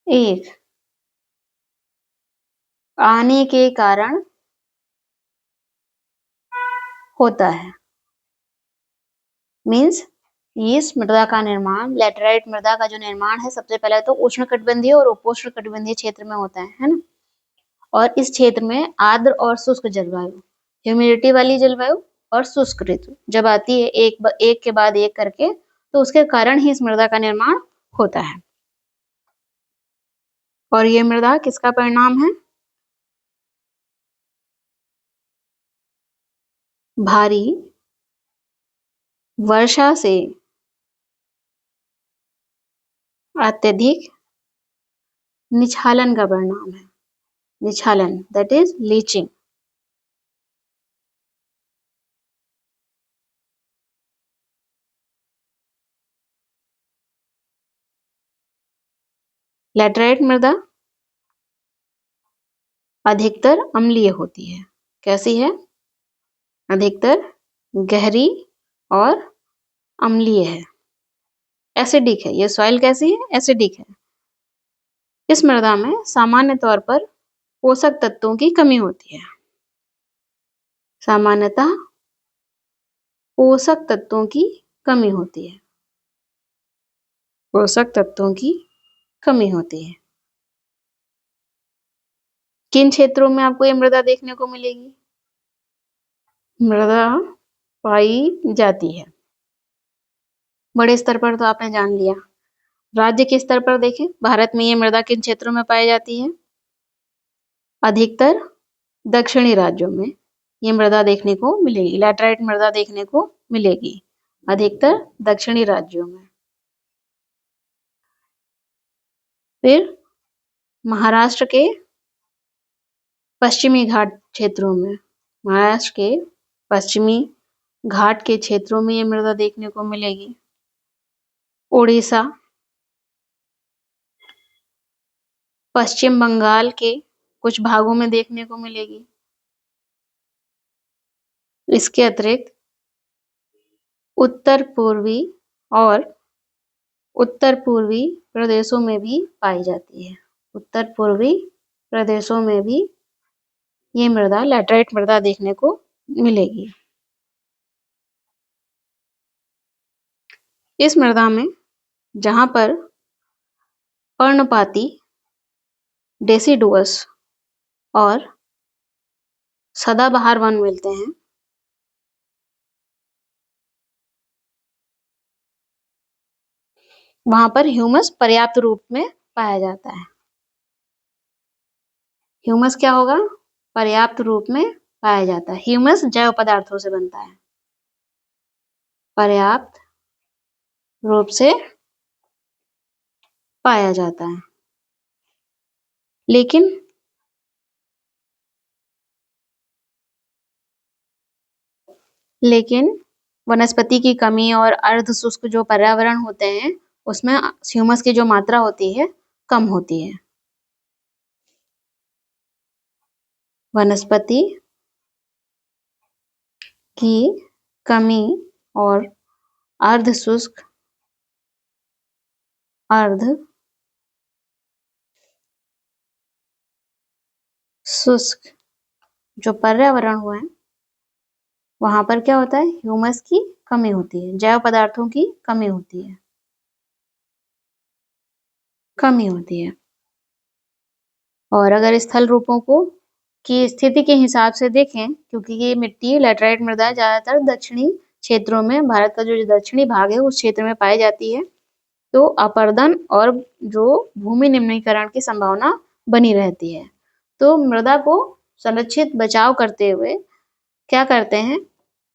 एक आने के कारण होता है। मीन्स इस मृदा का निर्माण, लैटेराइट मृदा का जो निर्माण है सबसे पहले तो उष्णकटिबंधीय और उपोष्ण कटिबंधीय क्षेत्र में होता है ना। और इस क्षेत्र में आर्द्र और शुष्क जलवायु, ह्यूमिडिटी वाली जलवायु और शुष्क ऋतु जब आती है एक के बाद एक करके, तो उसके कारण ही इस मृदा का निर्माण होता है। और ये मृदा किसका परिणाम है? भारी वर्षा से अत्यधिक निछालन का परिणाम है। निछालन, दैट इज लीचिंग। लैटेराइट मृदा अधिकतर अम्लीय होती है। कैसी है? अधिकतर गहरी और अम्लीय है, एसिडिक है। ये सॉइल कैसी है? एसिडिक है। इस मृदा में सामान्य तौर पर पोषक तत्वों की कमी होती है। सामान्यतः पोषक तत्वों की कमी होती है। पोषक तत्वों की कमी होती है। किन क्षेत्रों में आपको ये मृदा देखने को मिलेगी? मृदा पाई जाती है। बड़े स्तर पर तो आपने जान लिया। राज्य के स्तर पर देखें, भारत में ये मृदा किन क्षेत्रों में पाई जाती है? अधिकतर दक्षिणी राज्यों में ये मृदा देखने को मिलेगी। लैटेराइट मृदा देखने को मिलेगी अधिकतर दक्षिणी राज्यों में। फिर महाराष्ट्र के पश्चिमी घाट क्षेत्रों में, महाराष्ट्र के पश्चिमी घाट के क्षेत्रों में ये मृदा देखने को मिलेगी। उड़ीसा, पश्चिम बंगाल के कुछ भागों में देखने को मिलेगी। इसके अतिरिक्त उत्तर पूर्वी और उत्तर पूर्वी प्रदेशों में भी पाई जाती है। उत्तर पूर्वी प्रदेशों में भी ये मृदा, लैटेराइट मृदा देखने को मिलेगी। इस मृदा में जहां पर पर्णपाती, डेसिडुअस और सदाबहार वन मिलते हैं, वहां पर ह्यूमस पर्याप्त रूप में पाया जाता है। ह्यूमस क्या होगा? पर्याप्त रूप में पाया जाता है। ह्यूमस जैव पदार्थों से बनता है। पर्याप्त रूप से पाया जाता है। लेकिन वनस्पति की कमी और अर्ध शुष्क जो पर्यावरण होते हैं, उसमें ह्यूमस की जो मात्रा होती है कम होती है। वनस्पति की कमी और अर्ध शुष्क जो पर्यावरण हुआ है, वहां पर क्या होता है? ह्यूमस की कमी होती है, जैव पदार्थों की कमी होती है। और अगर स्थल रूपों को की स्थिति के हिसाब से देखें, क्योंकि ये मिट्टी, लैटेराइट मृदा ज्यादातर दक्षिणी क्षेत्रों में, भारत का जो दक्षिणी भाग है उस क्षेत्र में पाई जाती है, तो अपरदन और जो भूमि निम्नीकरण की संभावना बनी रहती है। तो मृदा को संरक्षित, बचाव करते हुए क्या करते हैं?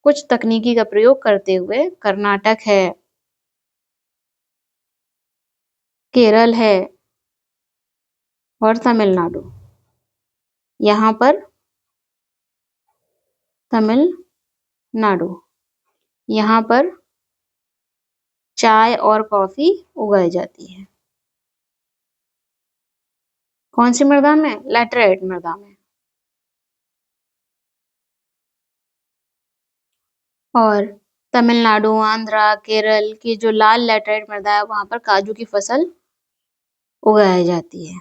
कुछ तकनीकी का प्रयोग करते हुए कर्नाटक है, केरल है और तमिलनाडु, यहाँ पर चाय और कॉफी उगाई जाती है। कौन सी मृदा में? लैटेराइट मृदा में। और तमिलनाडु, आंध्रा, केरल की जो लाल लैटेराइट मृदा है, वहां पर काजू की फसल उगाई जाती है।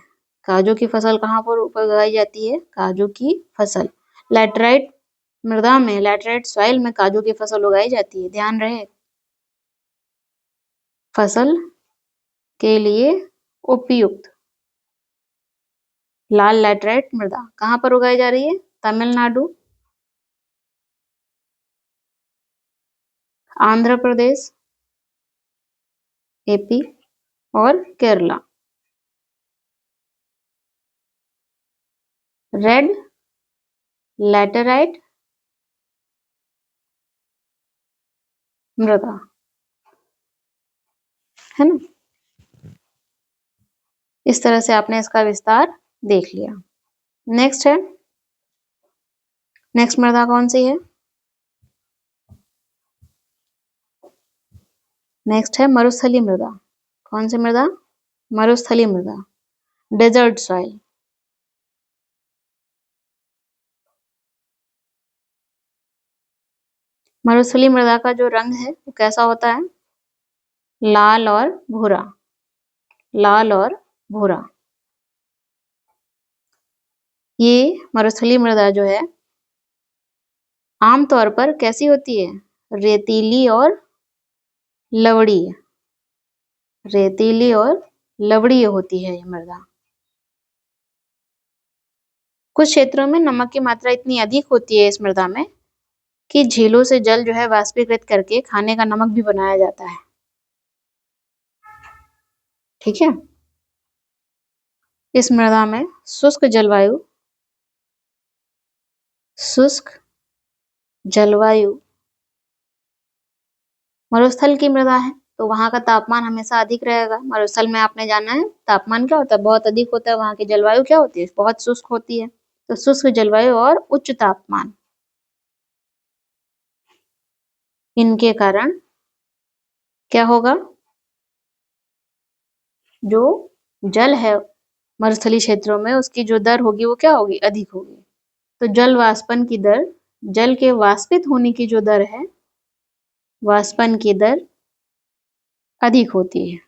काजू की फसल कहाँ पर उगाई जाती है? काजू की फसल लैटेराइट मृदा में लैटराइट सॉइल में काजू की फसल उगाई जाती है। ध्यान रहे, फसल के लिए उपयुक्त लाल लैटराइट मृदा कहाँ पर उगाई जा रही है? तमिलनाडु, आंध्र प्रदेश, एपी और केरला। रेड लैटेराइट मृदा है ना। इस तरह से आपने इसका विस्तार देख लिया। नेक्स्ट है, नेक्स्ट मृदा कौन सी है? नेक्स्ट है मरुस्थलीय मृदा। कौन सी मृदा? मरुस्थलीय मृदा, डेजर्ट सॉइल। मरुस्थलीय मृदा का जो रंग है वो कैसा होता है? लाल और भूरा, लाल और भूरा। ये मरुस्थलीय मृदा जो है आमतौर पर कैसी होती है? रेतीली और लवणीय, रेतीली और लवणीय होती है ये मृदा। कुछ क्षेत्रों में नमक की मात्रा इतनी अधिक होती है इस मृदा में कि झीलों से जल जो है वाष्पीकृत करके खाने का नमक भी बनाया जाता है। ठीक है। इस मृदा में शुष्क जलवायु, शुष्क जलवायु मरुस्थल की मृदा है तो वहां का तापमान हमेशा अधिक रहेगा। मरुस्थल में आपने जाना है तापमान क्या होता है? बहुत अधिक होता है। वहां की जलवायु क्या होती है? बहुत शुष्क होती है। तो शुष्क जलवायु और उच्च तापमान, इनके कारण क्या होगा? जो जल है मरुस्थलीय क्षेत्रों में उसकी जो दर होगी वो क्या होगी? अधिक होगी। तो जल वाष्पन की दर, जल के वाष्पित होने की जो दर है, वाष्पन की दर अधिक होती है,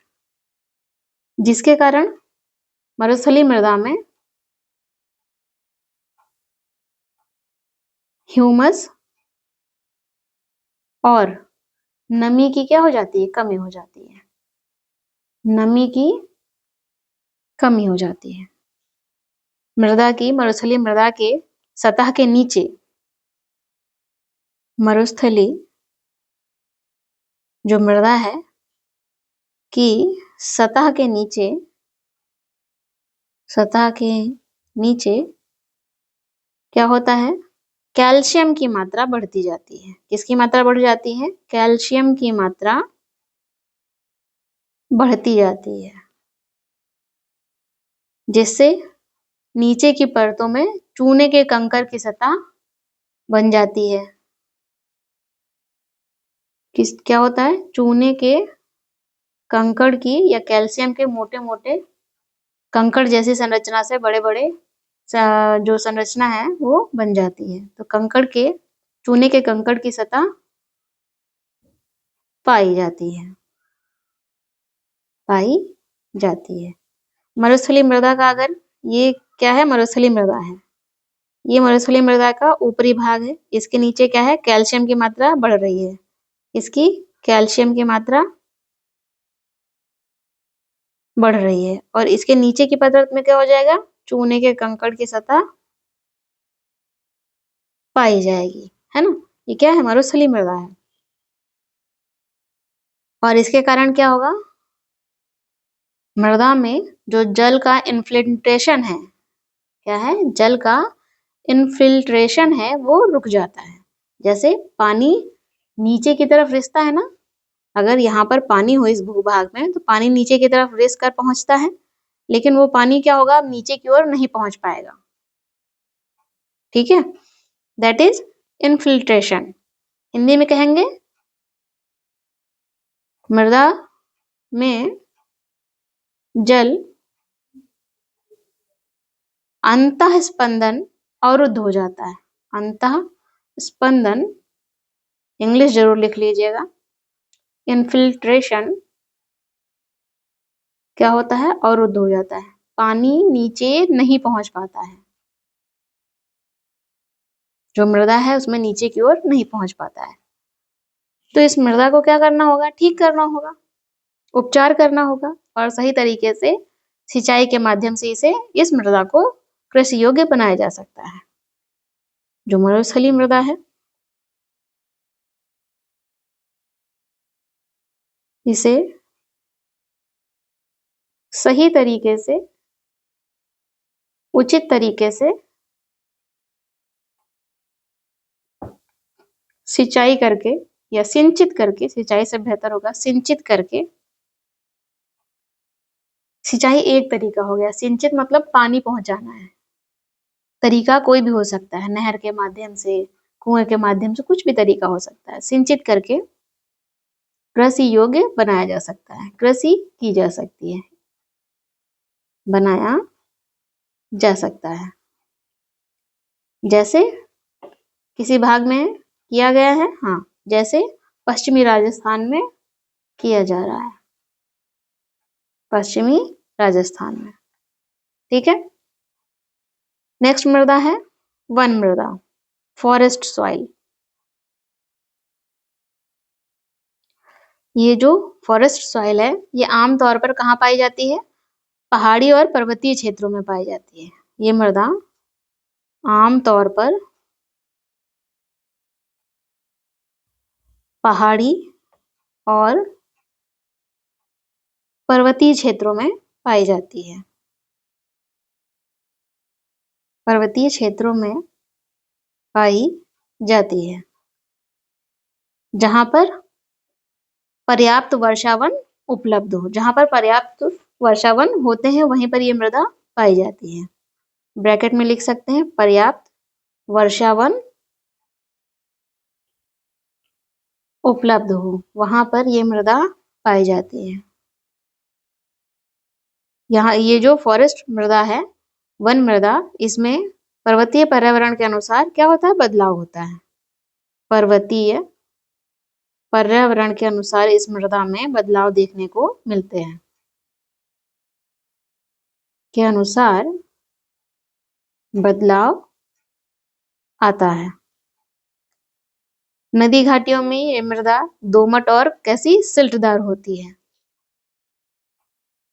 जिसके कारण मरुस्थलीय मृदा में ह्यूमस और नमी की क्या हो जाती है? कमी हो जाती है। नमी की कमी हो जाती है। मृदा की, मरुस्थलीय मृदा के सतह के नीचे, मरुस्थलीय जो मृदा है कि सतह के नीचे, सतह के नीचे क्या होता है? कैल्शियम की मात्रा बढ़ती जाती है। किसकी मात्रा बढ़ जाती है? कैल्शियम की मात्रा बढ़ती जाती है, जिससे नीचे की परतों में चूने के कंकर की सतह बन जाती है। किस क्या होता है? चूने के कंकड़ की या कैल्शियम के मोटे मोटे कंकड़ जैसी संरचना से बड़े बड़े जो संरचना है वो बन जाती है। तो कंकड़ के, चूने के कंकड़ की सतह पाई जाती है, पाई जाती है। मरुस्थलीय मृदा का अगर ये क्या है? मरुस्थलीय मृदा है। ये मरुस्थलीय मृदा का ऊपरी भाग है। इसके नीचे क्या है? कैल्शियम की मात्रा बढ़ रही है। इसकी कैल्शियम की मात्रा बढ़ रही है और इसके नीचे की परत में क्या हो जाएगा? चूने के कंकड़ की सतह पाई जाएगी, है ना। ये क्या है? मरुस्थलीय मृदा है। और इसके कारण क्या होगा? मृदा में जो जल का इन्फिल्ट्रेशन है, क्या है? जल का इन्फिल्ट्रेशन है वो रुक जाता है। जैसे पानी नीचे की तरफ रिसता है ना, अगर यहाँ पर पानी हो इस भूभाग में तो पानी नीचे की तरफ रिस कर पहुंचता है, लेकिन वो पानी क्या होगा? नीचे की ओर नहीं पहुंच पाएगा। ठीक है, दैट इज इन्फिल्ट्रेशन। हिंदी में कहेंगे मृदा में जल अंतः स्पंदन अवरुद्ध हो जाता है। अंतः स्पंदन इंग्लिश जरूर लिख लीजिएगा। इन्फिल्ट्रेशन क्या होता है? अवरुद्ध हो जाता है, पानी नीचे नहीं पहुंच पाता है। जो मृदा है उसमें नीचे की ओर नहीं पहुंच पाता है। तो इस मृदा को क्या करना होगा? ठीक करना होगा, उपचार करना होगा और सही तरीके से सिंचाई के माध्यम से इस मृदा को कृषि योग्य बनाया जा सकता है। जो मरुस्थलीय मृदा है इसे सही तरीके से, उचित तरीके से सिंचाई करके या सिंचित करके, सिंचाई से बेहतर होगा सिंचित करके, सिंचाई एक तरीका हो गया, सिंचित मतलब पानी पहुंचाना है। तरीका कोई भी हो सकता है, नहर के माध्यम से, कुएं के माध्यम से, कुछ भी तरीका हो सकता है। सिंचित करके कृषि योग्य बनाया जा सकता है, कृषि की जा सकती है, बनाया जा सकता है। जैसे किसी भाग में किया गया है, हाँ, जैसे पश्चिमी राजस्थान में किया जा रहा है, पश्चिमी राजस्थान में। ठीक है। नेक्स्ट मृदा है वन मृदा, फॉरेस्ट सॉइल। ये जो फॉरेस्ट सॉइल है ये आमतौर पर कहाँ पाई जाती है? पहाड़ी और पर्वतीय क्षेत्रों में पाई जाती है। ये मृदा आमतौर पर पहाड़ी और पर्वतीय क्षेत्रों में पाई जाती है। पर्वतीय क्षेत्रों में पाई जाती है, जहां पर पर्याप्त वर्षावन उपलब्ध हो। जहां पर पर्याप्त वर्षावन होते हैं वहीं पर ये मृदा पाई जाती है। ब्रैकेट में लिख सकते हैं, पर्याप्त वर्षावन उपलब्ध हो, वहां पर ये मृदा पाई जाती है। यहाँ ये जो फॉरेस्ट मृदा है, वन मृदा, इसमें पर्वतीय पर्यावरण के अनुसार क्या होता है? बदलाव होता है। पर्वतीय पर्यावरण के अनुसार इस मृदा में बदलाव देखने को मिलते हैं, के अनुसार बदलाव आता है। नदी घाटियों में ये मृदा दोमट और कैसी? सिल्टदार होती है।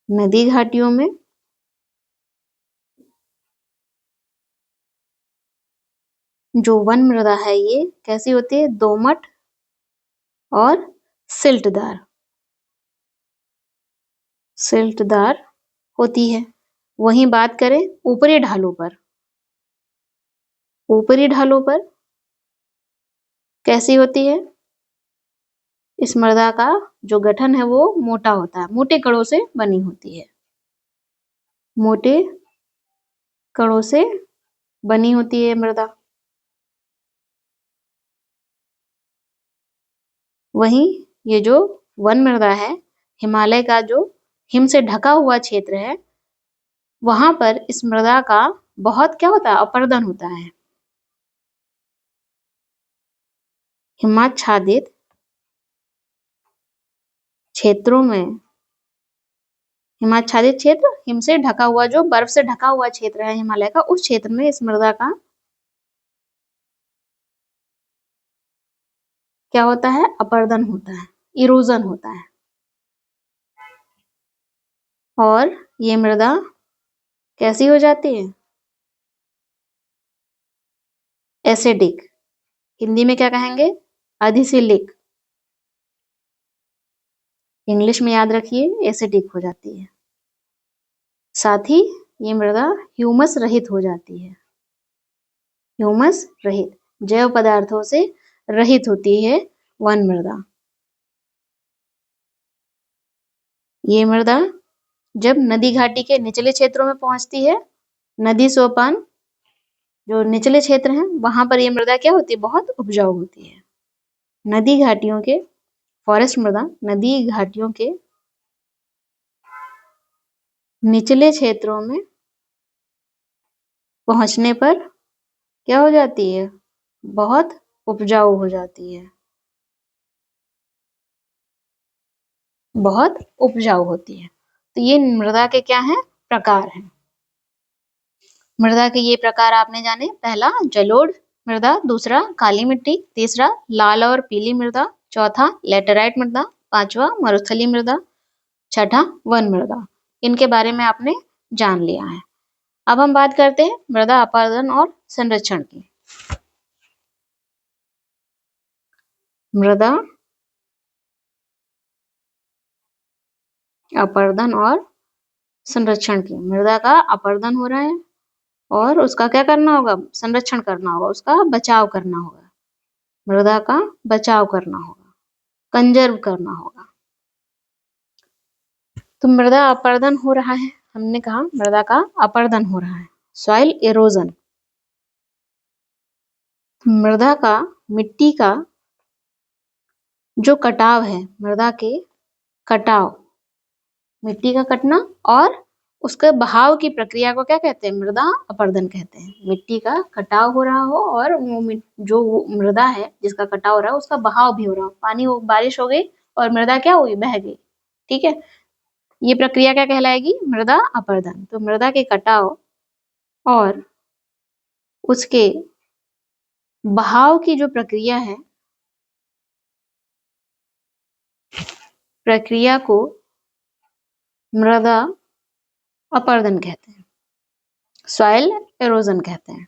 नदी घाटियों में जो वन मृदा है ये कैसी होती है? दोमट और सिल्टदार, सिल्टदार होती है। वहीं बात करें ऊपरी ढालों पर, ऊपरी ढालों पर कैसी होती है? इस मृदा का जो गठन है वो मोटा होता है, मोटे कणों से बनी होती है, मोटे कणों से बनी होती है मृदा। वहीं ये जो वन मृदा है, हिमालय का जो हिम से ढका हुआ क्षेत्र है, वहां पर इस मृदा का बहुत क्या होता है? अपरदन होता है। हिमाच्छादित क्षेत्रों में, हिमाच्छादित क्षेत्र, हिम से ढका हुआ, जो बर्फ से ढका हुआ क्षेत्र है हिमालय का, उस क्षेत्र में इस मृदा का क्या होता है? अपरदन होता है, इरोजन होता है। और ये मृदा कैसी हो जाती है? एसिडिक। हिंदी में क्या कहेंगे? अधिशिलिक। इंग्लिश में याद रखिए एसिडिक हो जाती है। साथ ही ये मृदा ह्यूमस रहित हो जाती है, ह्यूमस रहित, जैव पदार्थों से रहित होती है वन मृदा। ये मृदा जब नदी घाटी के निचले क्षेत्रों में पहुंचती है, नदी सोपान जो निचले क्षेत्र हैं वहां पर ये मृदा क्या होती है? बहुत उपजाऊ होती है। नदी घाटियों के, फॉरेस्ट मृदा नदी घाटियों के निचले क्षेत्रों में पहुंचने पर क्या हो जाती है? बहुत उपजाऊ हो जाती है, बहुत उपजाऊ होती है। तो ये मृदा के क्या हैं? प्रकार हैं। मृदा के ये प्रकार आपने जाने, पहला जलोढ़ मृदा, दूसरा काली मिट्टी, तीसरा लाल और पीली मृदा, चौथा लेटेराइट मृदा, पांचवा मरुस्थलीय मृदा, छठा वन मृदा। इनके बारे में आपने जान लिया है। अब हम बात करते हैं मृदा अपरदन और संरक्षण की। मृदा अपरदन और संरक्षण की। मृदा का अपरदन हो रहा है और उसका क्या करना होगा? संरक्षण करना होगा, उसका बचाव करना होगा। मृदा का बचाव करना होगा, कंजर्व करना होगा। तो मृदा अपरदन हो रहा है, हमने कहा मृदा का अपरदन हो रहा है, सॉइल इरोजन। मृदा का, मिट्टी का जो कटाव है, मृदा के कटाव, मिट्टी का कटना और उसके बहाव की प्रक्रिया को क्या कहते हैं? मृदा अपरदन कहते हैं। मिट्टी का कटाव हो रहा हो और जो मृदा है जिसका कटाव हो रहा है उसका बहाव भी हो रहा हो। पानी हो, बारिश हो गई और मृदा क्या हुई? बह गई। ठीक है, ये प्रक्रिया क्या कहलाएगी? मृदा अपरदन। तो मृदा के कटाव और उसके बहाव की जो प्रक्रिया है, प्रक्रिया को मृदा अपरदन कहते हैं, सॉइल एरोजन कहते हैं।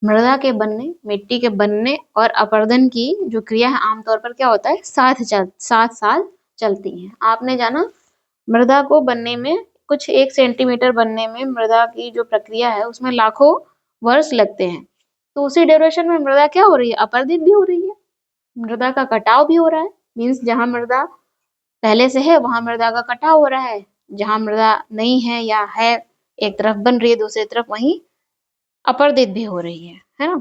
मृदा के बनने, मिट्टी के बनने और अपरदन की जो क्रिया है आमतौर पर क्या होता है? 7 साल चलती है। आपने जाना मृदा को बनने में, कुछ 1 सेंटीमीटर बनने में मृदा की जो प्रक्रिया है उसमें लाखों वर्ष लगते हैं। तो उसी ड्यूरेशन में मृदा क्या हो रही है? अपरदित भी हो रही है। मृदा का कटाव भी हो रहा है, मीन्स जहां मृदा पहले से है वहां मृदा का कटाव हो रहा है, जहां मृदा नहीं है या है एक तरफ बन रही है, दूसरी तरफ वहीं अपरदित भी हो रही है ना।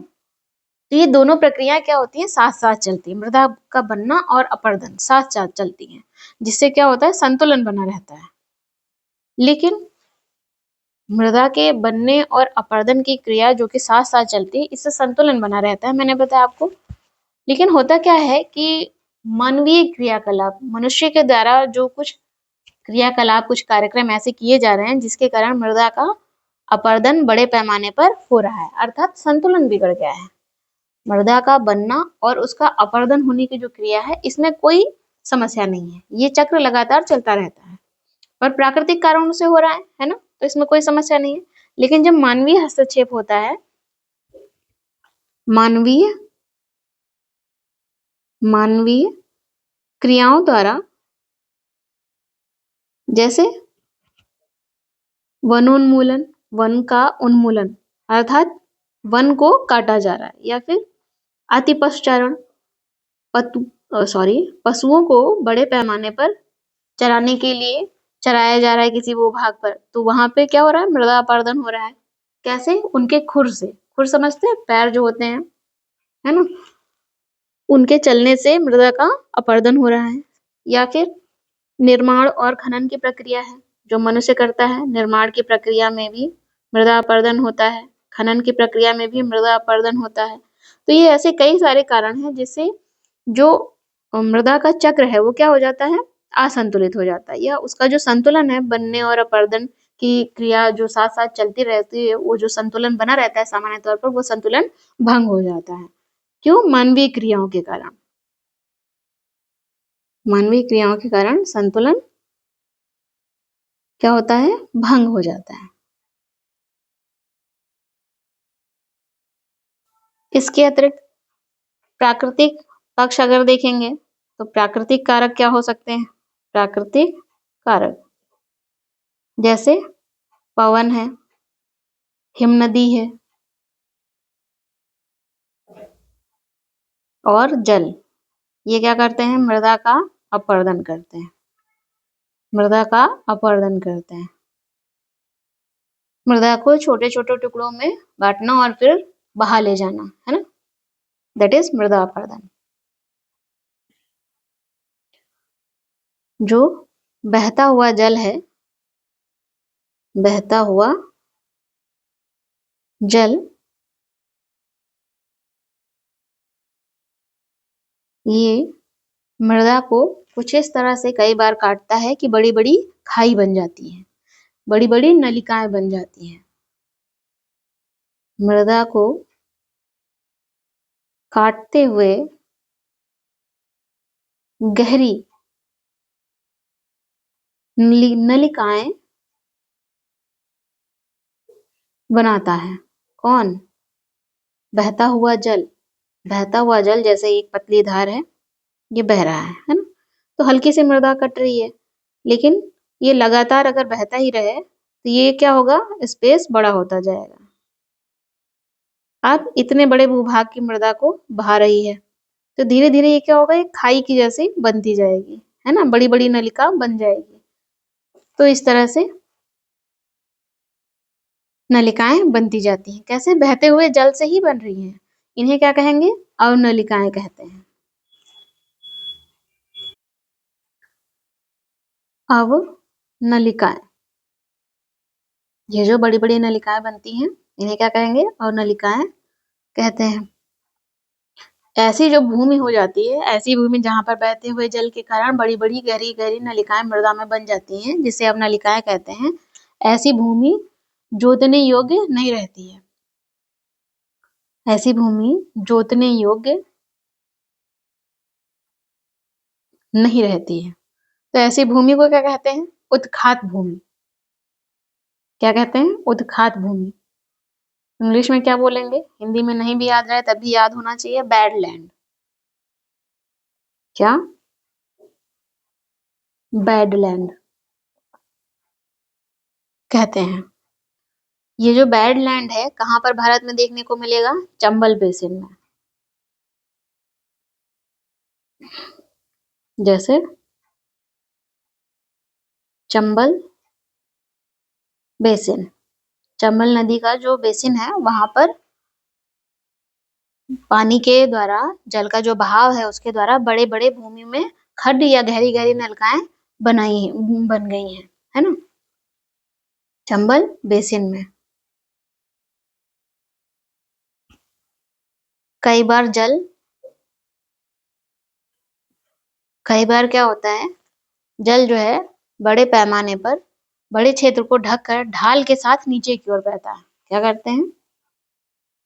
तो ये दोनों प्रक्रियाएं क्या होती हैं? साथ साथ चलती है। मृदा का बनना और अपरदन साथ साथ चलती हैं, जिससे क्या होता है? संतुलन बना रहता है। लेकिन मृदा के बनने और अपरदन की क्रिया जो कि साथ साथ चलती है, इससे संतुलन बना रहता है, मैंने बताया आपको। लेकिन होता क्या है कि मानवीय क्रियाकलाप, मनुष्य के द्वारा जो कुछ क्रियाकलाप, कुछ कार्यक्रम ऐसे किए जा रहे हैं जिसके कारण मृदा का अपरदन बड़े पैमाने पर हो रहा है, अर्थात संतुलन बिगड़ गया है। मृदा का बनना और उसका अपरदन होने की जो क्रिया है, इसमें कोई समस्या नहीं है, ये चक्र लगातार चलता रहता है और प्राकृतिक कारणों से हो रहा है ना, तो इसमें कोई समस्या नहीं है। लेकिन जब मानवीय हस्तक्षेप होता है, मानवीय क्रियाओं द्वारा, जैसे वनोन्मूलन, वन का उन्मूलन अर्थात वन को काटा जा रहा है, या फिर अतिपशुचारण, पशुओं को बड़े पैमाने पर चराने के लिए चराया जा रहा है किसी भूभाग पर, तो वहां पे क्या हो रहा है? मृदा अपरदन हो रहा है। कैसे? उनके खुर से। खुर समझते हैं? पैर जो होते हैं, है ना, उनके चलने से मृदा का अपरदन हो रहा है। या फिर निर्माण और खनन की प्रक्रिया है जो मनुष्य करता है, निर्माण की प्रक्रिया में भी मृदा अपरदन होता है, खनन की प्रक्रिया में भी मृदा अपरदन होता है। तो ये ऐसे कई सारे कारण हैं जिससे जो मृदा का चक्र है वो क्या हो जाता है? असंतुलित हो जाता है, या उसका जो संतुलन है, बनने और अपरदन की क्रिया जो साथ साथ चलती रहती है, वो जो संतुलन बना रहता है सामान्य तौर पर, वो संतुलन भंग हो जाता है। क्यों? मानवीय क्रियाओं के कारण। मानवीय क्रियाओं के कारण संतुलन क्या होता है? भंग हो जाता है। इसके अतिरिक्त प्राकृतिक पक्ष अगर देखेंगे तो प्राकृतिक कारक क्या हो सकते हैं? प्राकृतिक कारक जैसे पवन है, हिमनदी है और जल, ये क्या करते हैं? मृदा का अपरदन करते हैं, मृदा का अपरदन करते हैं। मृदा को छोटे छोटे टुकड़ों में बांटना और फिर बहा ले जाना, है ना, दैट इज मृदा अपरदन। जो बहता हुआ जल है, बहता हुआ जल, ये मृदा को कुछ इस तरह से कई बार काटता है कि बड़ी बड़ी खाई बन जाती है, बड़ी बड़ी नलिकाएं बन जाती हैं। मृदा को काटते हुए गहरी नलिकाएं बनाता है। कौन? बहता हुआ जल। बहता हुआ जल जैसे एक पतली धार है, ये बह रहा है ना? तो हल्की सी मृदा कट रही है, लेकिन ये लगातार अगर बहता ही रहे तो ये क्या होगा? स्पेस बड़ा होता जाएगा। अब इतने बड़े भूभाग की मृदा को बहा रही है, तो धीरे धीरे ये क्या होगा? एक खाई की जैसी बनती जाएगी, है ना? बड़ी बड़ी नलिका बन जाएगी। तो इस तरह से नलिकाएं बनती जाती हैं। कैसे? बहते हुए जल से ही बन रही हैं। इन्हें क्या कहेंगे? अवनलिकाएं कहते हैं। अवनलिकाएं। ये जो बड़ी बड़ी नलिकाएं बनती हैं, इन्हें क्या कहेंगे? अवनलिकाएं कहते हैं। ऐसी जो भूमि हो जाती है, ऐसी भूमि जहां पर बहते हुए जल के कारण बड़ी बड़ी गहरी गहरी नलिकाएं मृदा में बन जाती हैं, जिसे अवनलिकाएं कहते हैं। ऐसी भूमि जोतने योग्य नहीं रहती है। ऐसी भूमि जोतने योग्य नहीं रहती है। तो ऐसी भूमि को क्या कहते हैं? उत्खात भूमि। क्या कहते हैं? उत्खात भूमि। इंग्लिश में क्या बोलेंगे? हिंदी में नहीं भी याद रहे तब भी याद होना चाहिए, बैडलैंड। क्या? बैडलैंड कहते हैं। ये जो बैडलैंड है, कहाँ पर भारत में देखने को मिलेगा? चंबल बेसिन में। जैसे चंबल बेसिन, चंबल नदी का जो बेसिन है, वहां पर पानी के द्वारा, जल का जो बहाव है उसके द्वारा बड़े बड़े भूमि में खड्ड या गहरी गहरी नलकाएं बन गई हैं, है ना? चंबल बेसिन में कई बार क्या होता है, जल जो है बड़े पैमाने पर बड़े क्षेत्र को ढककर ढाल के साथ नीचे की ओर बहता है। क्या करते हैं?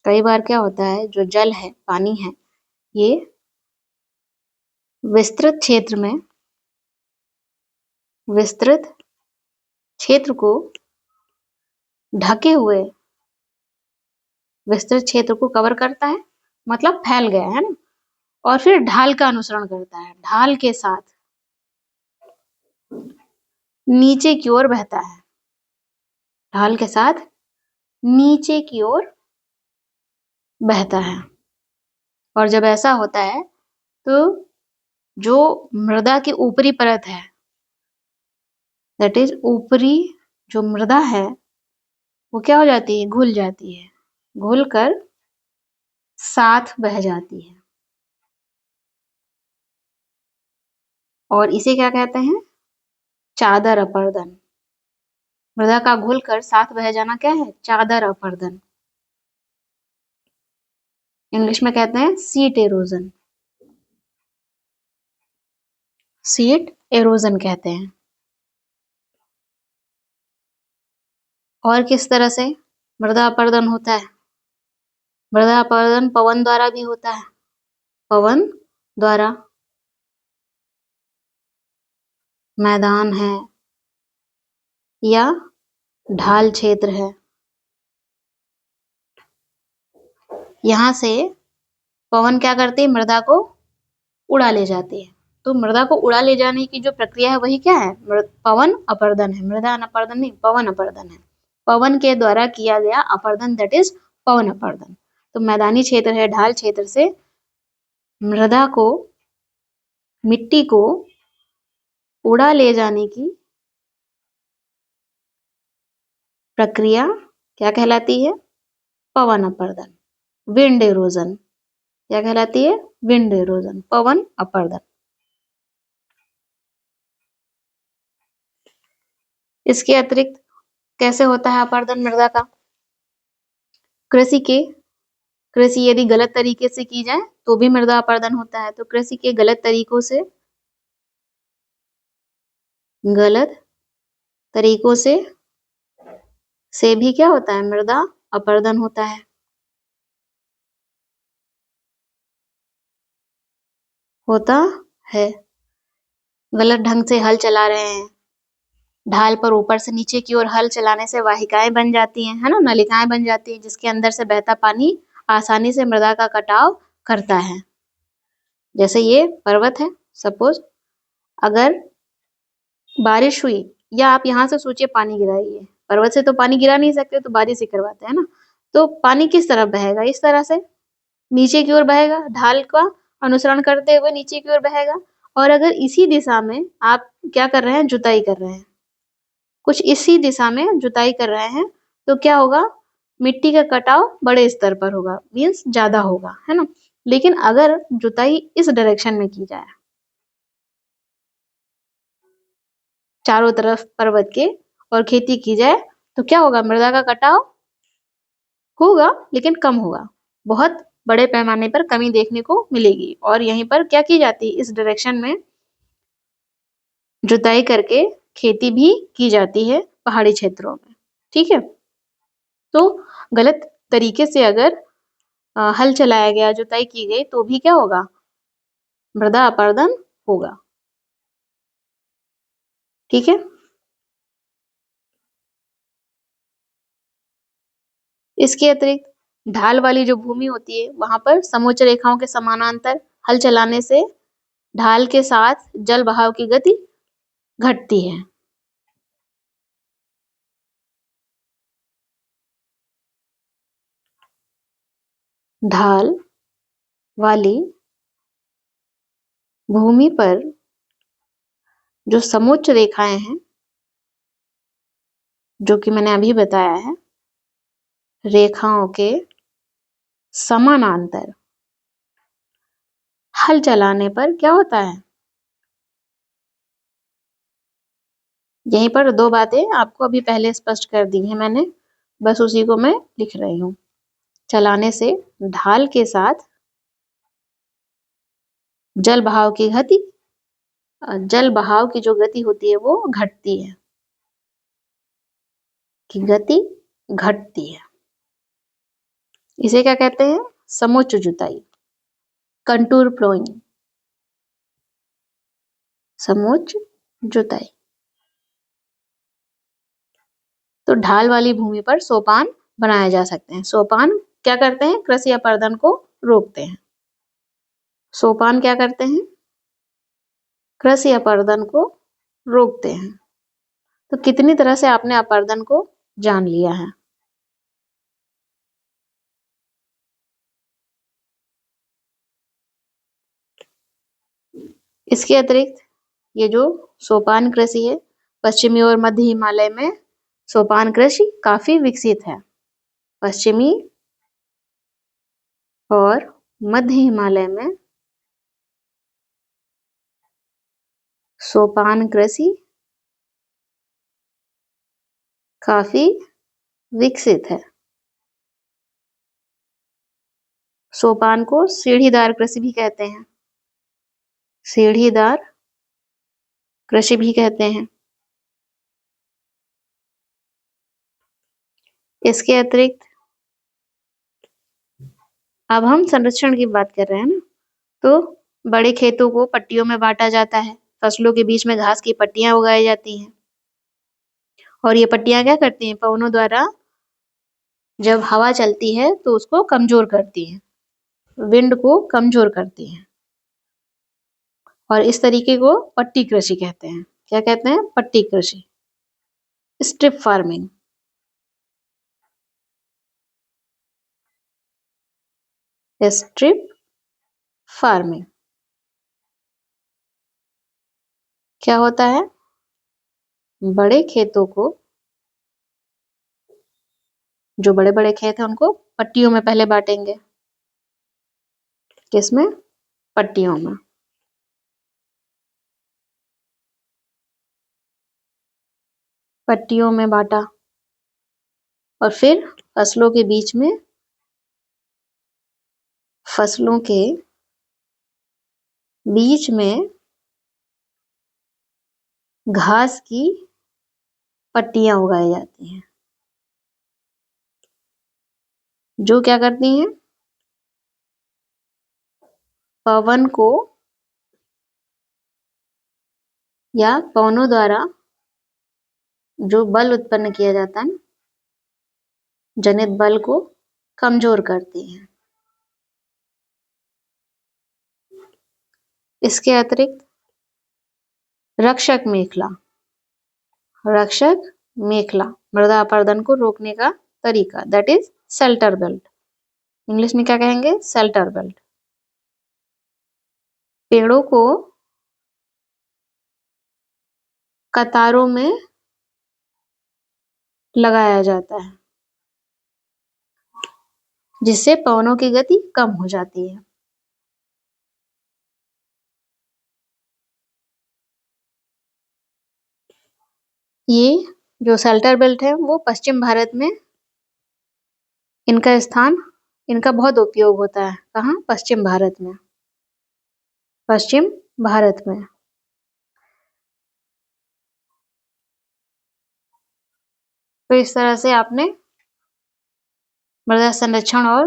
कई बार क्या होता है, जो जल है, पानी है, ये विस्तृत क्षेत्र में, विस्तृत क्षेत्र को ढके हुए, विस्तृत क्षेत्र को कवर करता है, मतलब फैल गया है ना? और फिर ढाल का अनुसरण करता है, ढाल के साथ नीचे की ओर बहता है, ढाल के साथ नीचे की ओर बहता है। और जब ऐसा होता है तो जो मृदा की ऊपरी परत है, दैट इज ऊपरी जो मृदा है, वो क्या हो जाती है? घुल जाती है, घुल कर साथ बह जाती है। और इसे क्या कहते हैं? चादर अपर्दन। मृदा का घुलकर साथ बह जाना क्या है? चादर अपर्दन। इंग्लिश में कहते हैं सीट एरोजन। सीट एरोजन कहते हैं। और किस तरह से मृदा अपर्दन होता है? मृदा अपर्दन पवन द्वारा भी होता है। पवन द्वारा। मैदान है या ढाल क्षेत्र है, यहाँ से पवन क्या करती है? मृदा को उड़ा ले जाती है। तो मृदा को उड़ा ले जाने की जो प्रक्रिया है, वही क्या है? पवन अपर्दन है। मृदा अपर्दन नहीं, पवन अपर्दन है। पवन के द्वारा किया गया अपर्दन, दैट इज पवन अपर्दन। तो मैदानी क्षेत्र है, ढाल क्षेत्र से मृदा को, मिट्टी को उड़ा ले जाने की प्रक्रिया क्या कहलाती है? पवन अपर्दन, विंड एरोजन। क्या कहलाती है? विंड एरोजन, पवन अपर्दन। इसके अतिरिक्त कैसे होता है अपर्दन मृदा का? कृषि के कृषि यदि गलत तरीके से की जाए तो भी मृदा अपर्दन होता है। तो कृषि के गलत तरीकों गलत तरीकों से भी क्या होता है? मृदा अपर्दन होता है। होता है। गलत ढंग से हल चला रहे हैं। ढाल पर ऊपर से नीचे की ओर हल चलाने से वाहिकाएं बन जाती हैं, है ना, नलिकाएं बन जाती हैं, जिसके अंदर से बहता पानी आसानी से मृदा का कटाव करता है। जैसे ये पर्वत है, सपोज अगर बारिश हुई, या आप यहाँ से सोचिए पानी गिराइए, पर्वत से तो पानी गिरा नहीं सकते, तो बारिश ही करवाते हैं ना। तो पानी किस तरफ बहेगा? इस तरह से नीचे की ओर बहेगा, ढाल का अनुसरण करते हुए नीचे की ओर बहेगा। और अगर इसी दिशा में आप क्या कर रहे हैं, जुताई कर रहे हैं, कुछ इसी दिशा में जुताई कर रहे हैं, तो क्या होगा, मिट्टी का कटाव बड़े स्तर पर होगा, मीन्स ज्यादा होगा, है ना। लेकिन अगर जुताई इस डायरेक्शन में की जाए, चारों तरफ पर्वत के, और खेती की जाए, तो क्या होगा, मृदा का कटाव होगा लेकिन कम होगा, बहुत बड़े पैमाने पर कमी देखने को मिलेगी। और यहीं पर क्या की जाती है, इस डायरेक्शन में जुताई करके खेती भी की जाती है पहाड़ी क्षेत्रों में। ठीक है, तो गलत तरीके से अगर हल चलाया गया, जुताई की गई, तो भी क्या होगा, मृदा अपरदन होगा। ठीक है, इसके अतिरिक्त ढाल वाली जो भूमि होती है, वहां पर समोच्च रेखाओं के समानांतर हल चलाने से ढाल के साथ जल बहाव की गति घटती है। ढाल वाली भूमि पर जो समोच्च रेखाएं हैं, जो कि मैंने अभी बताया है, रेखाओं के समानांतर हल चलाने पर क्या होता है, यहीं पर दो बातें आपको अभी पहले स्पष्ट कर दी हैं मैंने, बस उसी को मैं लिख रही हूँ। चलाने से ढाल के साथ जल बहाव की गति, जल बहाव की जो गति होती है वो घटती है, कि गति घटती है। इसे क्या कहते हैं, समोच्च जुताई, कंटूर प्लोइंग, समोच्च जुताई। तो ढाल वाली भूमि पर सोपान बनाए जा सकते हैं। सोपान क्या करते हैं, कृषि अपरदन को रोकते हैं। सोपान क्या करते हैं, कृषि अपरदन को रोकते हैं। तो कितनी तरह से आपने अपरदन को जान लिया है। इसके अतिरिक्त ये जो सोपान कृषि है, पश्चिमी और मध्य हिमालय में सोपान कृषि काफी विकसित है। पश्चिमी और मध्य हिमालय में सोपान कृषि काफी विकसित है। सोपान को सीढ़ीदार कृषि भी कहते हैं, सीढ़ीदार कृषि भी कहते हैं। इसके अतिरिक्त अब हम संरक्षण की बात कर रहे हैं ना, तो बड़े खेतों को पट्टियों में बांटा जाता है, फसलों के बीच में घास की पट्टियां उगाई जाती हैं, और ये पट्टियां क्या करती हैं, पवनों द्वारा जब हवा चलती है तो उसको कमजोर करती है, विंड को कमजोर करती है। और इस तरीके को पट्टी कृषि कहते हैं। क्या कहते हैं, पट्टी कृषि, स्ट्रिप फार्मिंग। स्ट्रिप फार्मिंग क्या होता है, बड़े खेतों को, जो बड़े बड़े खेत हैं उनको पट्टियों में पहले बांटेंगे। किसमें, पट्टियों में। पट्टियों में बांटा, और फिर फसलों के बीच में, फसलों के बीच में घास की पट्टियां उगाई जाती हैं, जो क्या करती हैं, पवन को या पवनों द्वारा जो बल उत्पन्न किया जाता है, जनित बल को कमजोर करती है। इसके अतिरिक्त रक्षक मेखला मृदा अपरदन को रोकने का तरीका, that is shelter belt. English में क्या कहेंगे? Shelter belt. पेड़ों को कतारों में लगाया जाता है जिससे पवनों की गति कम हो जाती है। ये जो शेल्टर बेल्ट है वो पश्चिम भारत में इनका बहुत उपयोग होता है। कहाँ? पश्चिम भारत में। पश्चिम भारत में। तो इस तरह से आपने मृदा संरक्षण और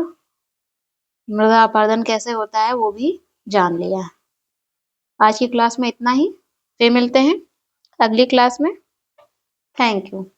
मृदा अपरदन कैसे होता है वो भी जान लिया है। आज की क्लास में इतना ही, फिर मिलते हैं अगली क्लास में। Thank you.